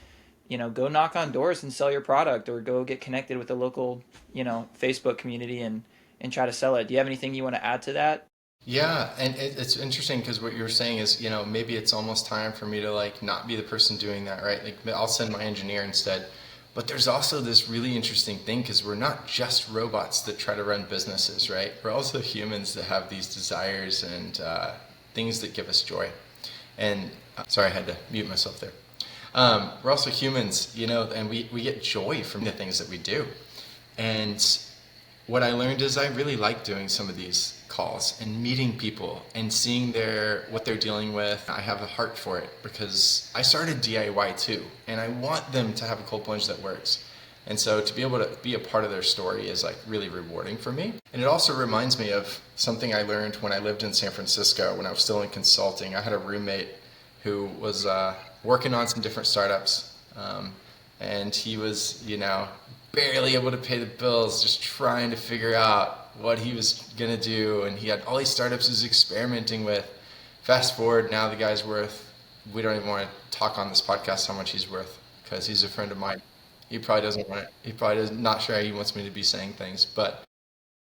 go knock on doors and sell your product, or go get connected with the local Facebook community and try to sell it. Do you have anything you want to add to that? Yeah, and it's interesting because what you're saying is, maybe it's almost time for me to like not be the person doing that, right? Like I'll send my engineer instead. But there's also this really interesting thing, because we're not just robots that try to run businesses, right? We're also humans that have these desires and things that give us joy. And sorry, I had to mute myself there. We're also humans, and we get joy from the things that we do. And what I learned is I really like doing some of these calls and meeting people and seeing what they're dealing with. I have a heart for it because I started DIY too, and I want them to have a cold plunge that works. And so to be able to be a part of their story is like really rewarding for me. And it also reminds me of something I learned when I lived in San Francisco when I was still in consulting. I had a roommate who was working on some different startups, and he was, barely able to pay the bills, just trying to figure out what he was gonna do. And he had all these startups he was experimenting with. Fast forward, now the guy's worth, we don't even want to talk on this podcast how much he's worth, because he's a friend of mine. He probably doesn't want it. He probably is not sure he wants me to be saying things. But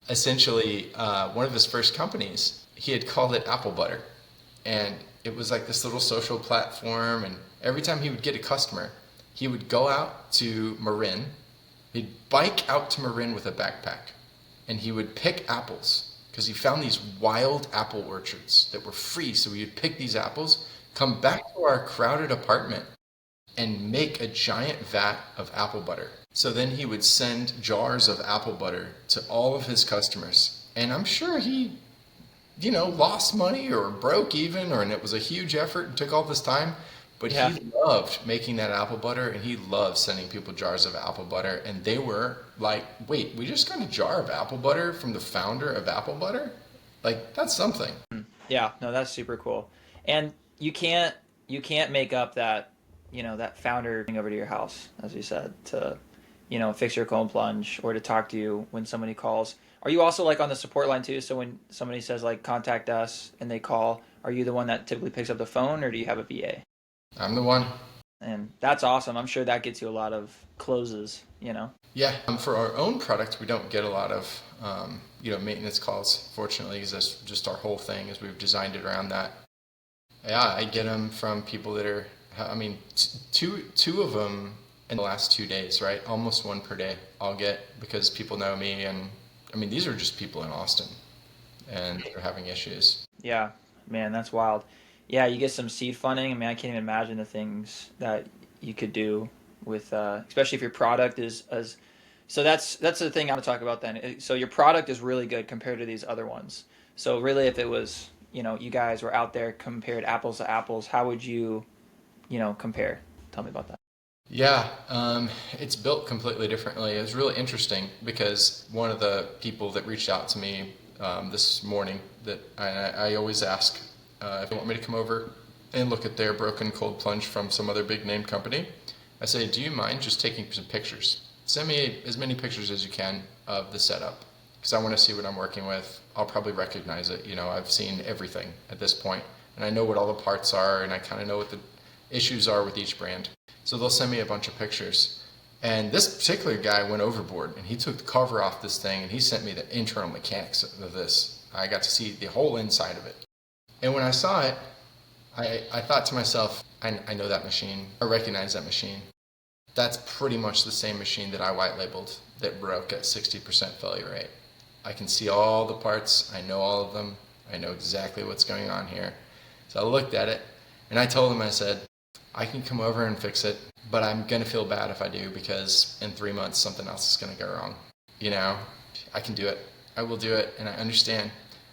essentially, one of his first companies, he had called it Apple Butter. And it was like this little social platform. And every time he would get a customer, he would go out to Marin. He'd bike out to Marin with a backpack, and he would pick apples, because he found these wild apple orchards that were free. So he would pick these apples, come back to our crowded apartment, and make a giant vat of apple butter. So then he would send jars of apple butter to all of his customers. And I'm sure he, lost money or broke even, and it was a huge effort and took all this time. But yeah, he loved making that apple butter, and he loved sending people jars of apple butter. And they were like, wait, we just got a jar of apple butter from the founder of Apple Butter? Like, that's something. Yeah, no, that's super cool. And you can't make up that, that founder coming over to your house, as you said, to, fix your cold plunge or to talk to you when somebody calls. Are you also like on the support line too? So when somebody says like, contact us, and they call, are you the one that typically picks up the phone, or do you have a VA? I'm the one. And that's awesome. I'm sure that gets you a lot of closes, Yeah, for our own product, we don't get a lot of, maintenance calls, fortunately, because that's just our whole thing, is we've designed it around that. Yeah, I get them from people that are, two of them in the last 2 days, right? Almost one per day I'll get, because people know me. And these are just people in Austin, and they're having issues. Yeah, man, that's wild. Yeah, you get some seed funding. I can't even imagine the things that you could do with, especially if your product is as. So that's the thing I'm gonna talk about then. So your product is really good compared to these other ones. So really, if it was, you guys were out there, compared apples to apples, how would you, compare? Tell me about that. Yeah, it's built completely differently. It was really interesting because one of the people that reached out to me this morning, that I always ask if they want me to come over and look at their broken cold plunge from some other big name company. I say, do you mind just taking some pictures? Send me as many pictures as you can of the setup, because I want to see what I'm working with. I'll probably recognize it. I've seen everything at this point, and I know what all the parts are, and I kind of know what the issues are with each brand. So they'll send me a bunch of pictures, And this particular guy went overboard, and he took the cover off this thing, and he sent me the internal mechanics of this. I got to see the whole inside of it. And when I saw it, I thought to myself, I know that machine. I recognize that machine. That's pretty much the same machine that I white labeled that broke at 60% failure rate. I can see all the parts. I know all of them. I know exactly what's going on here. So I looked at it, and I told him, I said, I can come over and fix it, but I'm going to feel bad if I do, because in 3 months something else is going to go wrong. You know, I can do it. I will do it, and I understand,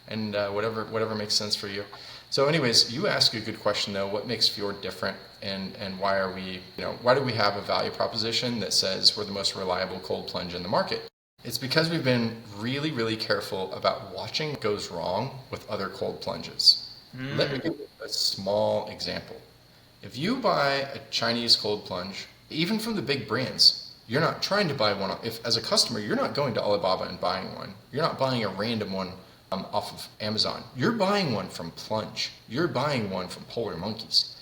and whatever makes sense for you. So anyways, you ask a good question though. What makes Fjord different, and why are we, why do we have a value proposition that says we're the most reliable cold plunge in the market? It's because we've been really, really careful about watching what goes wrong with other cold plunges. Let me give you a small example. If you buy a Chinese cold plunge, even from the big brands, you're not trying to buy one. If as a customer, you're not going to Alibaba and buying one. You're not buying a random one off of Amazon. You're buying one from Plunge. You're buying one from Polar Monkeys.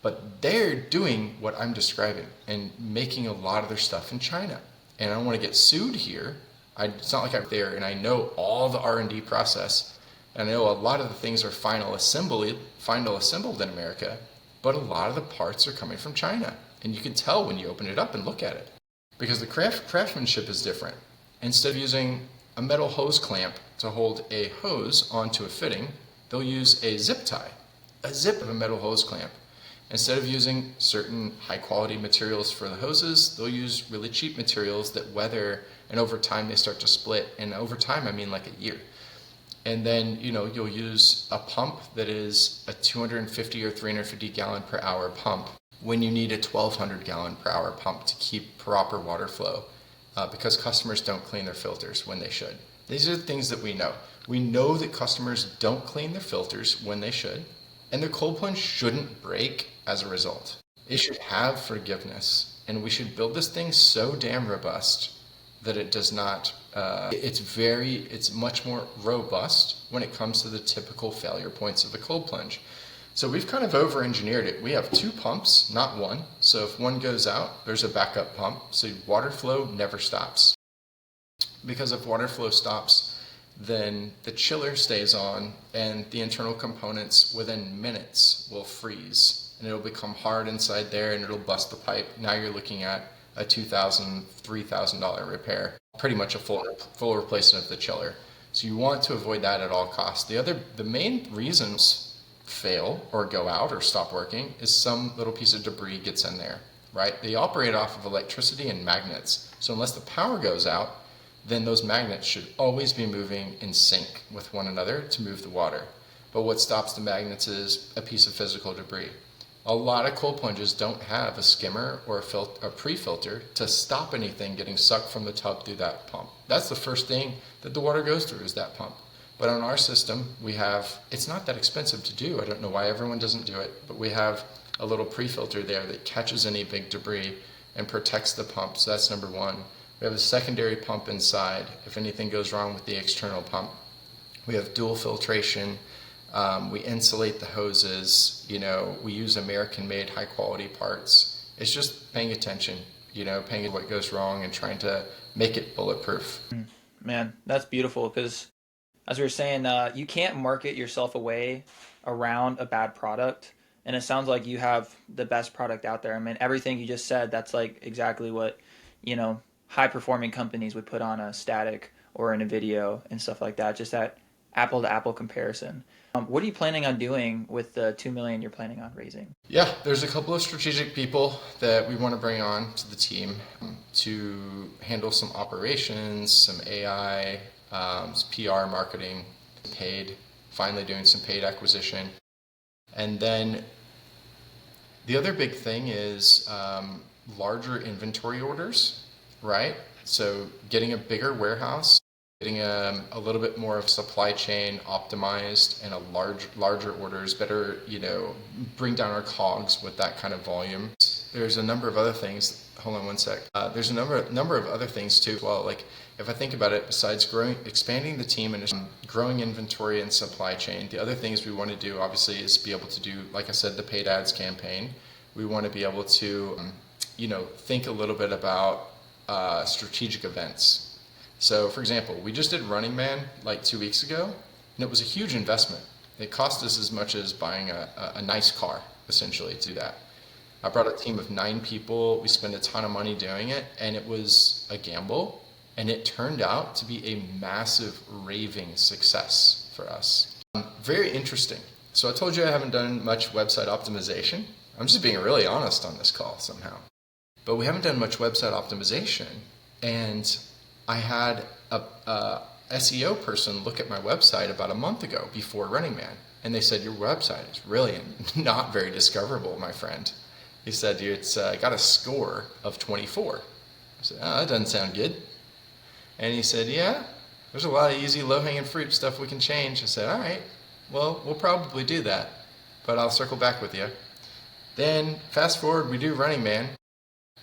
But they're doing what I'm describing and making a lot of their stuff in China. And I don't want to get sued here. It's not like I'm there and I know all the R&D process. And I know a lot of the things are final assembled in America, but a lot of the parts are coming from China. And you can tell when you open it up and look at it, because the craftsmanship is different. Instead of using a metal hose clamp to hold a hose onto a fitting, they'll use a zip tie, a zip of a metal hose clamp. Instead of using certain high quality materials for the hoses, they'll use really cheap materials that weather, and over time they start to split. And over time, I mean like a year. And then, you'll use a pump that is a 250 or 350 gallon per hour pump when you need a 1200 gallon per hour pump to keep proper water flow, because customers don't clean their filters when they should. These are the things that we know. We know that customers don't clean their filters when they should, and their cold plunge shouldn't break as a result. It should have forgiveness, and we should build this thing so damn robust that it does not, it's much more robust when it comes to the typical failure points of the cold plunge. So we've kind of over-engineered it. We have 2 pumps, not one. So if one goes out, there's a backup pump. So water flow never stops. Because if water flow stops, then the chiller stays on and the internal components within minutes will freeze. And it'll become hard inside there and it'll bust the pipe. Now you're looking at a $2,000, $3,000 repair, pretty much a full replacement of the chiller. So you want to avoid that at all costs. The main reasons fail or go out or stop working is some little piece of debris gets in there, right? They operate off of electricity and magnets. So unless the power goes out, then those magnets should always be moving in sync with one another to move the water. But what stops the magnets is a piece of physical debris. A lot of cold plunges don't have a skimmer or a pre-filter to stop anything getting sucked from the tub through that pump. That's the first thing that the water goes through, is that pump. But on our system, it's not that expensive to do. I don't know why everyone doesn't do it, but we have a little pre-filter there that catches any big debris and protects the pump. So that's number one. We have a secondary pump inside if anything goes wrong with the external pump. We have dual filtration. We insulate the hoses. We use American-made high-quality parts. It's just paying attention, paying attention to what goes wrong and trying to make it bulletproof. Man, that's beautiful, because as we were saying, you can't market yourself away around a bad product. And it sounds like you have the best product out there. I mean, everything you just said, that's like exactly what, high-performing companies would put on a static or in a video and stuff like that, just that apple-to-apple comparison. What are you planning on doing with the $2 million you're planning on raising? Yeah, there's a couple of strategic people that we want to bring on to the team to handle some operations, some AI, some PR, marketing, finally doing some paid acquisition. And then the other big thing is larger inventory orders, right? So getting a bigger warehouse, getting a little bit more of supply chain optimized and larger orders, better, bring down our COGS with that kind of volume. There's a number of other things. Hold on one sec. There's a number of other things too. Well, like if I think about it, besides expanding the team and growing inventory and supply chain, the other things we want to do obviously is be able to do, like I said, the paid ads campaign. We want to be able to think a little bit about strategic events. So, for example, we just did Running Man like 2 weeks ago, and it was a huge investment. It cost us as much as buying a nice car, essentially, to do that. I brought a team of 9 people. We spent a ton of money doing it, and it was a gamble, and it turned out to be a massive raving success for us. Very interesting. So I told you I haven't done much website optimization. I'm just being really honest on this call somehow. But we haven't done much website optimization, and I had a SEO person look at my website about a month ago before Running Man, and they said, your website is really not very discoverable, my friend. He said, it's got a score of 24. I said, oh, that doesn't sound good. And he said, yeah, there's a lot of easy low-hanging fruit stuff we can change. I said, all right, well, we'll probably do that, but I'll circle back with you. Then fast forward, we do Running Man.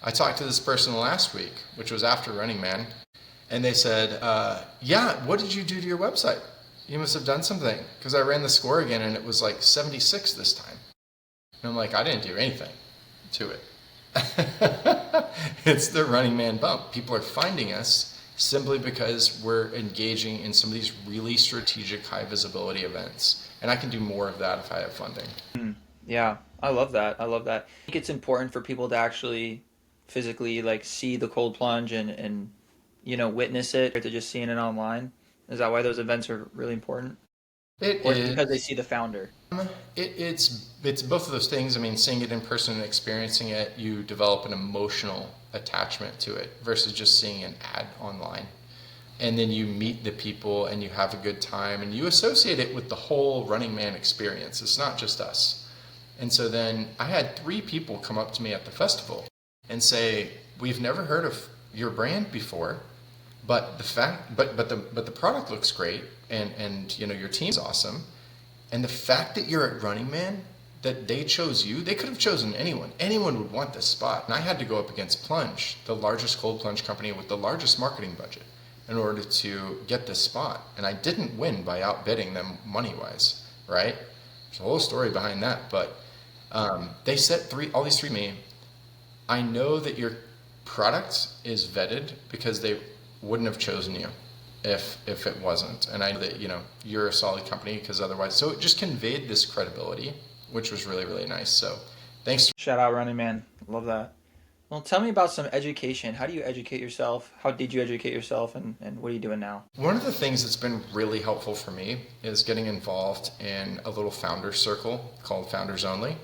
I talked to this person last week, which was after Running Man, and they said, yeah, what did you do to your website? You must have done something, because I ran the score again and it was like 76 this time. And I'm like, I didn't do anything to it. It's the Running Man bump. People are finding us simply because we're engaging in some of these really strategic, high visibility events. And I can do more of that if I have funding. Yeah, I love that. I love that. I think it's important for people to actually physically like see the cold plunge and witness it, or to just seeing it online. Is that why those events are really important? Or is it because they see the founder? It's both of those things. I mean, seeing it in person and experiencing it, you develop an emotional attachment to it versus just seeing an ad online. And then you meet the people and you have a good time and you associate it with the whole Running Man experience. It's not just us. And so then I had 3 people come up to me at the festival and say, we've never heard of your brand before, but the product looks great, and your team's awesome, and the fact that you're at Running Man, that they chose you, they could have chosen anyone would want this spot. And I had to go up against Plunge, the largest cold plunge company with the largest marketing budget, in order to get this spot, and I didn't win by outbidding them money wise, right? There's a whole story behind that, but they set all these 3 me. I know that your product is vetted because they wouldn't have chosen you if it wasn't. And I know that, you're a solid company because otherwise, so it just conveyed this credibility, which was really, really nice. So thanks. Shout out Running Man. Love that. Well, tell me about some education. How do you educate yourself? How did you educate yourself? And what are you doing now? One of the things that's been really helpful for me is getting involved in a little founder circle called Founders Only.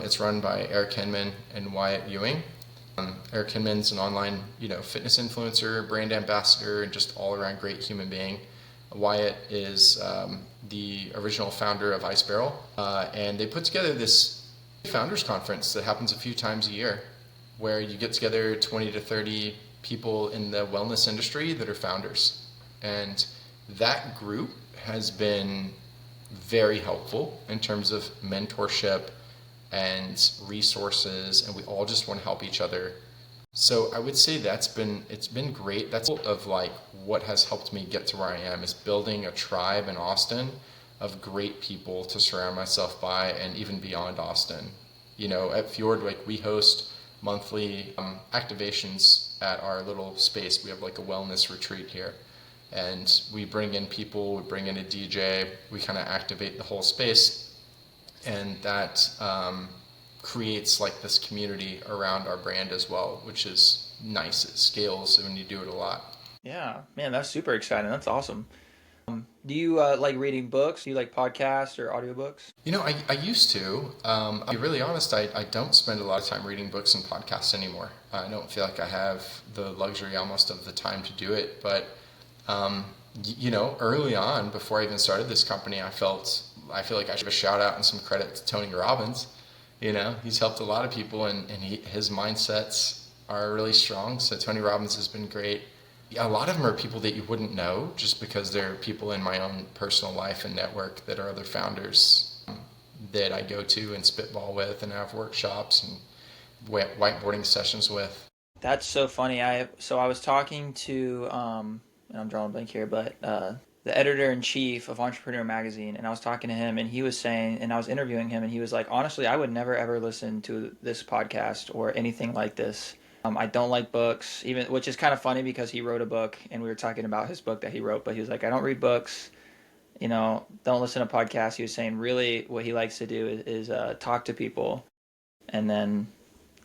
It's run by Eric Hinman and Wyatt Ewing. Eric Hinman's an online, fitness influencer, brand ambassador, and just all-around great human being. Wyatt is the original founder of Ice Barrel, and they put together this founders conference that happens a few times a year, where you get together 20 to 30 people in the wellness industry that are founders. And that group has been very helpful in terms of mentorship and resources, and we all just want to help each other. So I would say it's been great. That's of like what has helped me get to where I am, is building a tribe in Austin of great people to surround myself by, and even beyond Austin. At Fjord, like, we host monthly activations at our little space. We have like a wellness retreat here, and we bring in people, we bring in a DJ, we kind of activate the whole space. And that creates like this community around our brand as well, which is nice. It scales when you do it a lot. Yeah, man, that's super exciting. That's awesome. Do you like reading books? Do you like podcasts or audiobooks? I used to. I'll be really honest, I don't spend a lot of time reading books and podcasts anymore. I don't feel like I have the luxury almost of the time to do it. But, early on, before I even started this company, I feel like I should give a shout out and some credit to Tony Robbins. He's helped a lot of people, and his mindsets are really strong. So Tony Robbins has been great. A lot of them are people that you wouldn't know just because they're people in my own personal life and network that are other founders that I go to and spitball with and have workshops and whiteboarding sessions with. That's so funny. I was talking to, and I'm drawing a blank here, but the editor-in-chief of Entrepreneur Magazine, and I was talking to him, and he was saying, and I was interviewing him, and he was like, honestly, I would never ever listen to this podcast or anything like this. I don't like books, even, which is kind of funny because he wrote a book, and we were talking about his book that he wrote, but he was like, I don't read books, don't listen to podcasts. He was saying really what he likes to do is talk to people, and then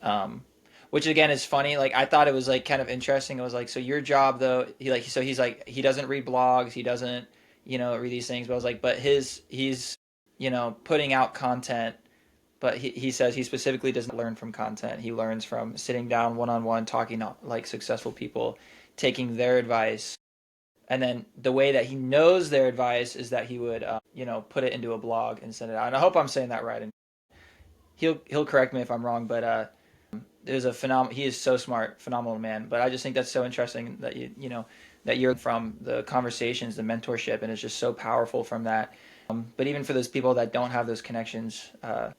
um, which again is funny. Like I thought it was like kind of interesting. It was like, so your job though, he's like, he doesn't read blogs, he doesn't, read these things. But I was like, but he's, putting out content. But he says he specifically doesn't learn from content. He learns from sitting down one on one, talking to like successful people, taking their advice. And then the way that he knows their advice is that he would, put it into a blog and send it out. And I hope I'm saying that right. And he'll correct me if I'm wrong, but there's a he is so smart, phenomenal man. But I just think that's so interesting that that you're from the conversations, the mentorship, and it's just so powerful from that. But even for those people that don't have those connections, a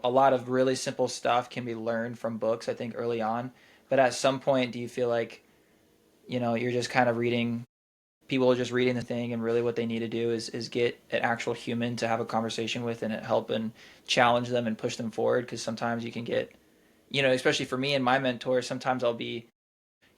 lot of really simple stuff can be learned from books, I think, early on. But at some point, do you feel like, you're just kind of people are just reading the thing, and really what they need to do is get an actual human to have a conversation with and help and challenge them and push them forward? Because sometimes you can get, especially for me and my mentor, sometimes I'll be,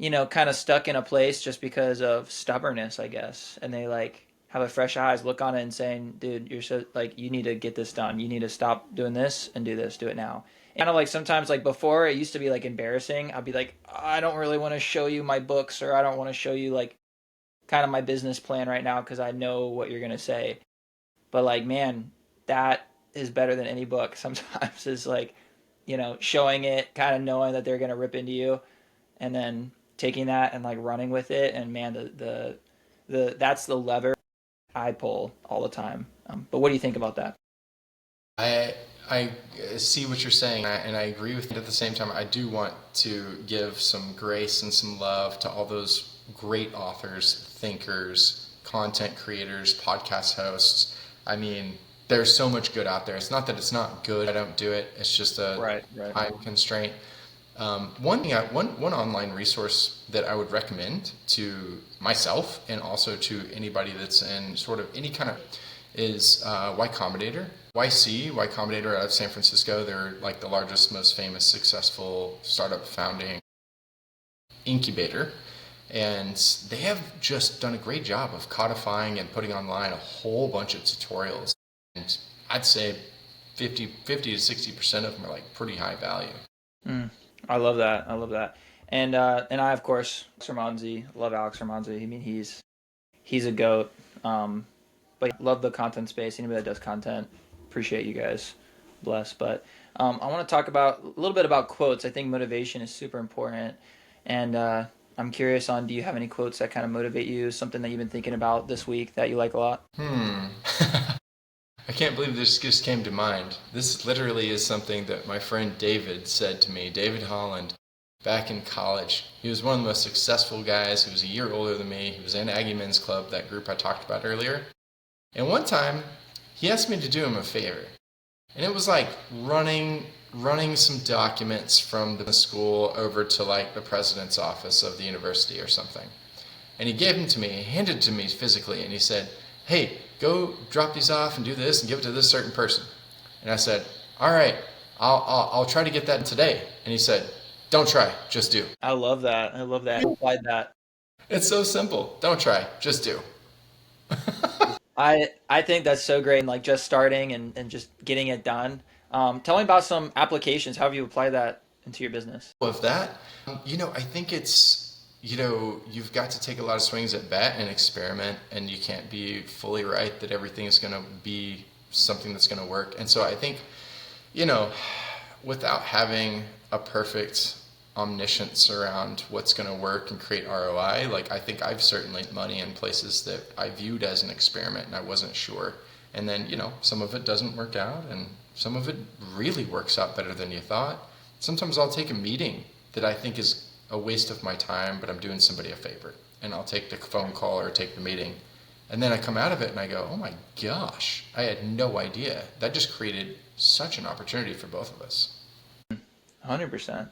kind of stuck in a place just because of stubbornness, I guess. And they like have a fresh eyes look on it and saying, dude, you're so like, you need to get this done. You need to stop doing this and do this, do it now. And kind of like sometimes like before it used to be like embarrassing. I'd be like, I don't really want to show you my books, or I don't want to show you like kind of my business plan right now because I know what you're going to say. But like, man, that is better than any book sometimes, is like, showing it, kind of knowing that they're going to rip into you, and then taking that and like running with it. And man, the that's the lever I pull all the time. But what do you think about that? I see what you're saying, and I agree with you. At the same time, I do want to give some grace and some love to all those great authors, thinkers, content creators, podcast hosts. I mean, there's so much good out there. It's not that it's not good. I don't do it. It's just a Right. time constraint. One online resource that I would recommend to myself and also to anybody that's in sort of any kind of is Y Combinator. Y Combinator out of San Francisco. They're like the largest, most famous, successful startup founding incubator. And they have just done a great job of codifying and putting online a whole bunch of tutorials. And I'd say 50 to 60% of them are like pretty high value. I love that. I love that. And I of course Alex Ramonzi, love Alex Ramonzi. I mean, he's a goat. But love the content space. Anybody that does content, appreciate you guys. Bless. But I want to talk about a little bit about quotes. I think motivation is super important, and I'm curious on, do you have any quotes that kind of motivate you? Something that you've been thinking about this week that you like a lot? I can't believe this just came to mind. This literally is something that my friend David said to me, David Holland, back in college. He was one of the most successful guys. He was a year older than me. He was in Aggie Men's Club, that group I talked about earlier. And one time, he asked me to do him a favor. And it was like running some documents from the school over to like the president's office of the university or something. And he gave them to me, he handed it to me physically, and he said, hey, go drop these off and do this and give it to this certain person. And I said, all right, I'll try to get that today. And he said, don't try, just do. I love that. I love that. I applied that. It's so simple. Don't try, just do. I think that's so great, and like just starting and just getting it done. Tell me about some applications. How have you applied that into your business? Of that, I think it's, you've got to take a lot of swings at bat and experiment, and you can't be fully right that everything is going to be something that's going to work. And so I think, without having a perfect omniscience around what's going to work and create ROI, like I think I've certainly money in places that I viewed as an experiment and I wasn't sure. And then, some of it doesn't work out and some of it really works out better than you thought. Sometimes I'll take a meeting that I think is a waste of my time, but I'm doing somebody a favor. And I'll take the phone call or take the meeting. And then I come out of it and I go, oh my gosh, I had no idea. That just created such an opportunity for both of us. 100%.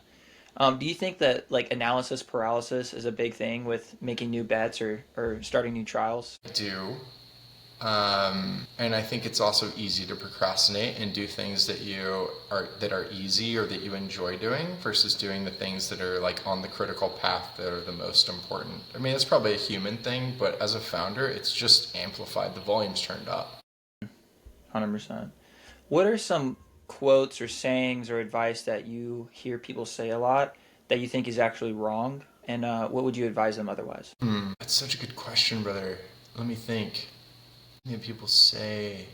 Do you think that like analysis paralysis is a big thing with making new bets or starting new trials? I do. And I think it's also easy to procrastinate and do things that are easy or that you enjoy doing versus doing the things that are like on the critical path that are the most important. I mean, it's probably a human thing, but as a founder, it's just amplified. The volume's turned up. 100%. What are some quotes or sayings or advice that you hear people say a lot that you think is actually wrong? And what would you advise them otherwise? That's such a good question, brother. Let me think. People say,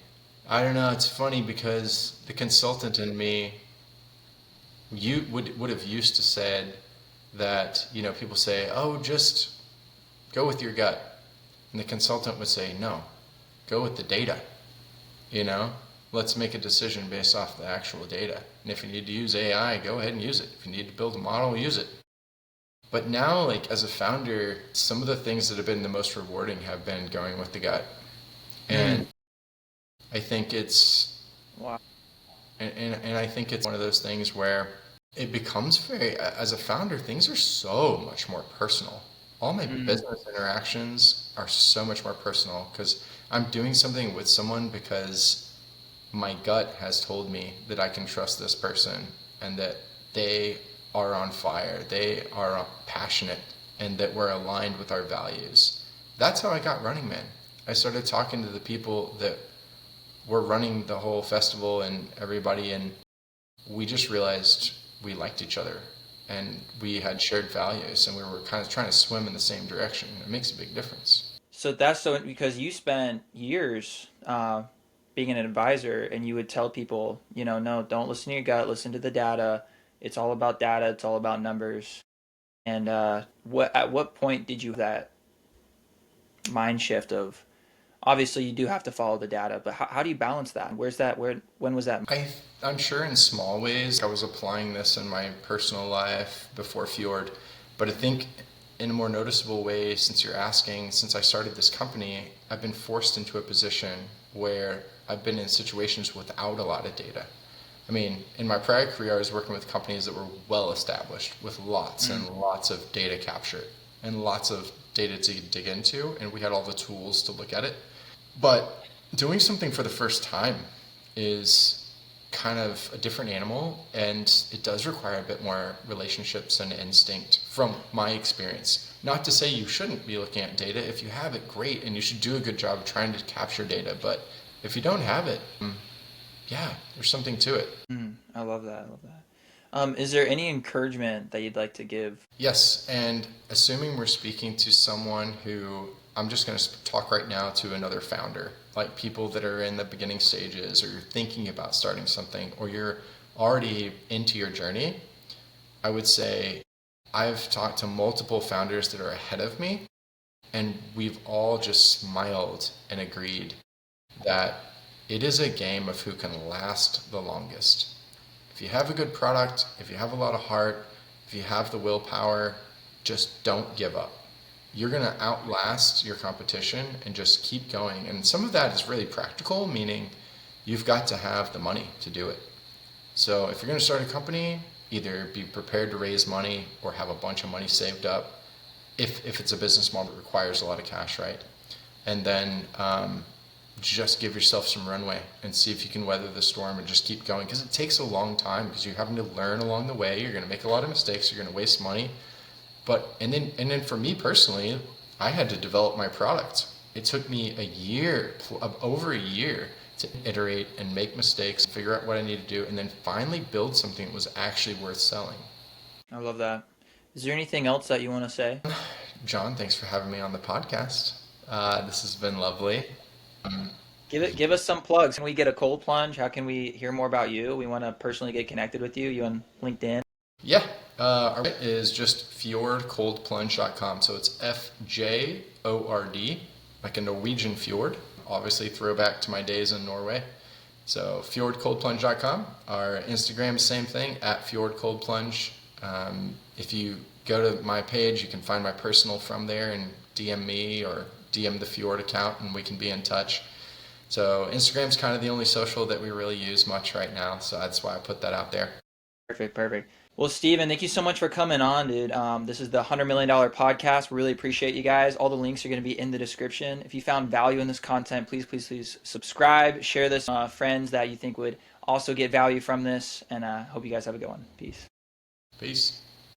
I don't know. It's funny because the consultant in me, you would have used to said that, people say, oh, just go with your gut. And the consultant would say, no, go with the data. Let's make a decision based off the actual data. And if you need to use AI, go ahead and use it. If you need to build a model, use it. But now, like as a founder, some of the things that have been the most rewarding have been going with the gut. And I think it's, Wow. and I think it's one of those things where it becomes as a founder, things are so much more personal. All my business interactions are so much more personal because I'm doing something with someone because my gut has told me that I can trust this person and that they are on fire, they are passionate, and that we're aligned with our values. That's how I got Running Man. I started talking to the people that were running the whole festival and everybody, and we just realized we liked each other and we had shared values and we were kind of trying to swim in the same direction. It makes a big difference. So that's so because you spent years being an advisor and you would tell people, no, don't listen to your gut, listen to the data. It's all about data, it's all about numbers. And at what point did you have that mind shift of obviously you do have to follow the data, but how do you balance that? When was that? I'm sure in small ways I was applying this in my personal life before Fjord, but I think in a more noticeable way, since I started this company, I've been forced into a position where I've been in situations without a lot of data. I mean, in my prior career, I was working with companies that were well established with lots and lots of data capture and lots of data to dig into, and we had all the tools to look at it. But doing something for the first time is kind of a different animal, and it does require a bit more relationships and instinct from my experience. Not to say you shouldn't be looking at data. If you have it, great, and you should do a good job of trying to capture data. But if you don't have it, yeah, there's something to it. I love that. I love that. Is there any encouragement that you'd like to give? Yes, and assuming we're speaking to someone who, I'm just going to talk right now to another founder, like people that are in the beginning stages or you're thinking about starting something or you're already into your journey, I would say I've talked to multiple founders that are ahead of me, and we've all just smiled and agreed that it is a game of who can last the longest. If you have a good product, if you have a lot of heart, if you have the willpower, just don't give up. You're going to outlast your competition and just keep going. And some of that is really practical, meaning you've got to have the money to do it. So if you're going to start a company, either be prepared to raise money or have a bunch of money saved up if it's a business model that requires a lot of cash, right? And then just give yourself some runway and see if you can weather the storm and just keep going, because it takes a long time because you're having to learn along the way. You're going to make a lot of mistakes. You're going to waste money. And then for me personally, I had to develop my product. It took me over a year to iterate and make mistakes, figure out what I need to do, and then finally build something that was actually worth selling. I love that. Is there anything else that you want to say? John, thanks for having me on the podcast. This has been lovely. Give us some plugs. Can we get a cold plunge? How can we hear more about you? We want to personally get connected with you. You on LinkedIn? Yeah, our website is just fjordcoldplunge.com. So it's FJORD, like a Norwegian fjord. Obviously, throwback to my days in Norway. So fjordcoldplunge.com. Our Instagram, same thing, at fjordcoldplunge. If you go to my page, you can find my personal from there and DM me or DM the Fjord account, and we can be in touch. So Instagram's kind of the only social that we really use much right now, so that's why I put that out there. Perfect, perfect. Well, Steven, thank you so much for coming on, dude. This is the $100 million podcast. We really appreciate you guys. All the links are going to be in the description. If you found value in this content, please subscribe, share this with friends that you think would also get value from this, and hope you guys have a good one. Peace. Peace.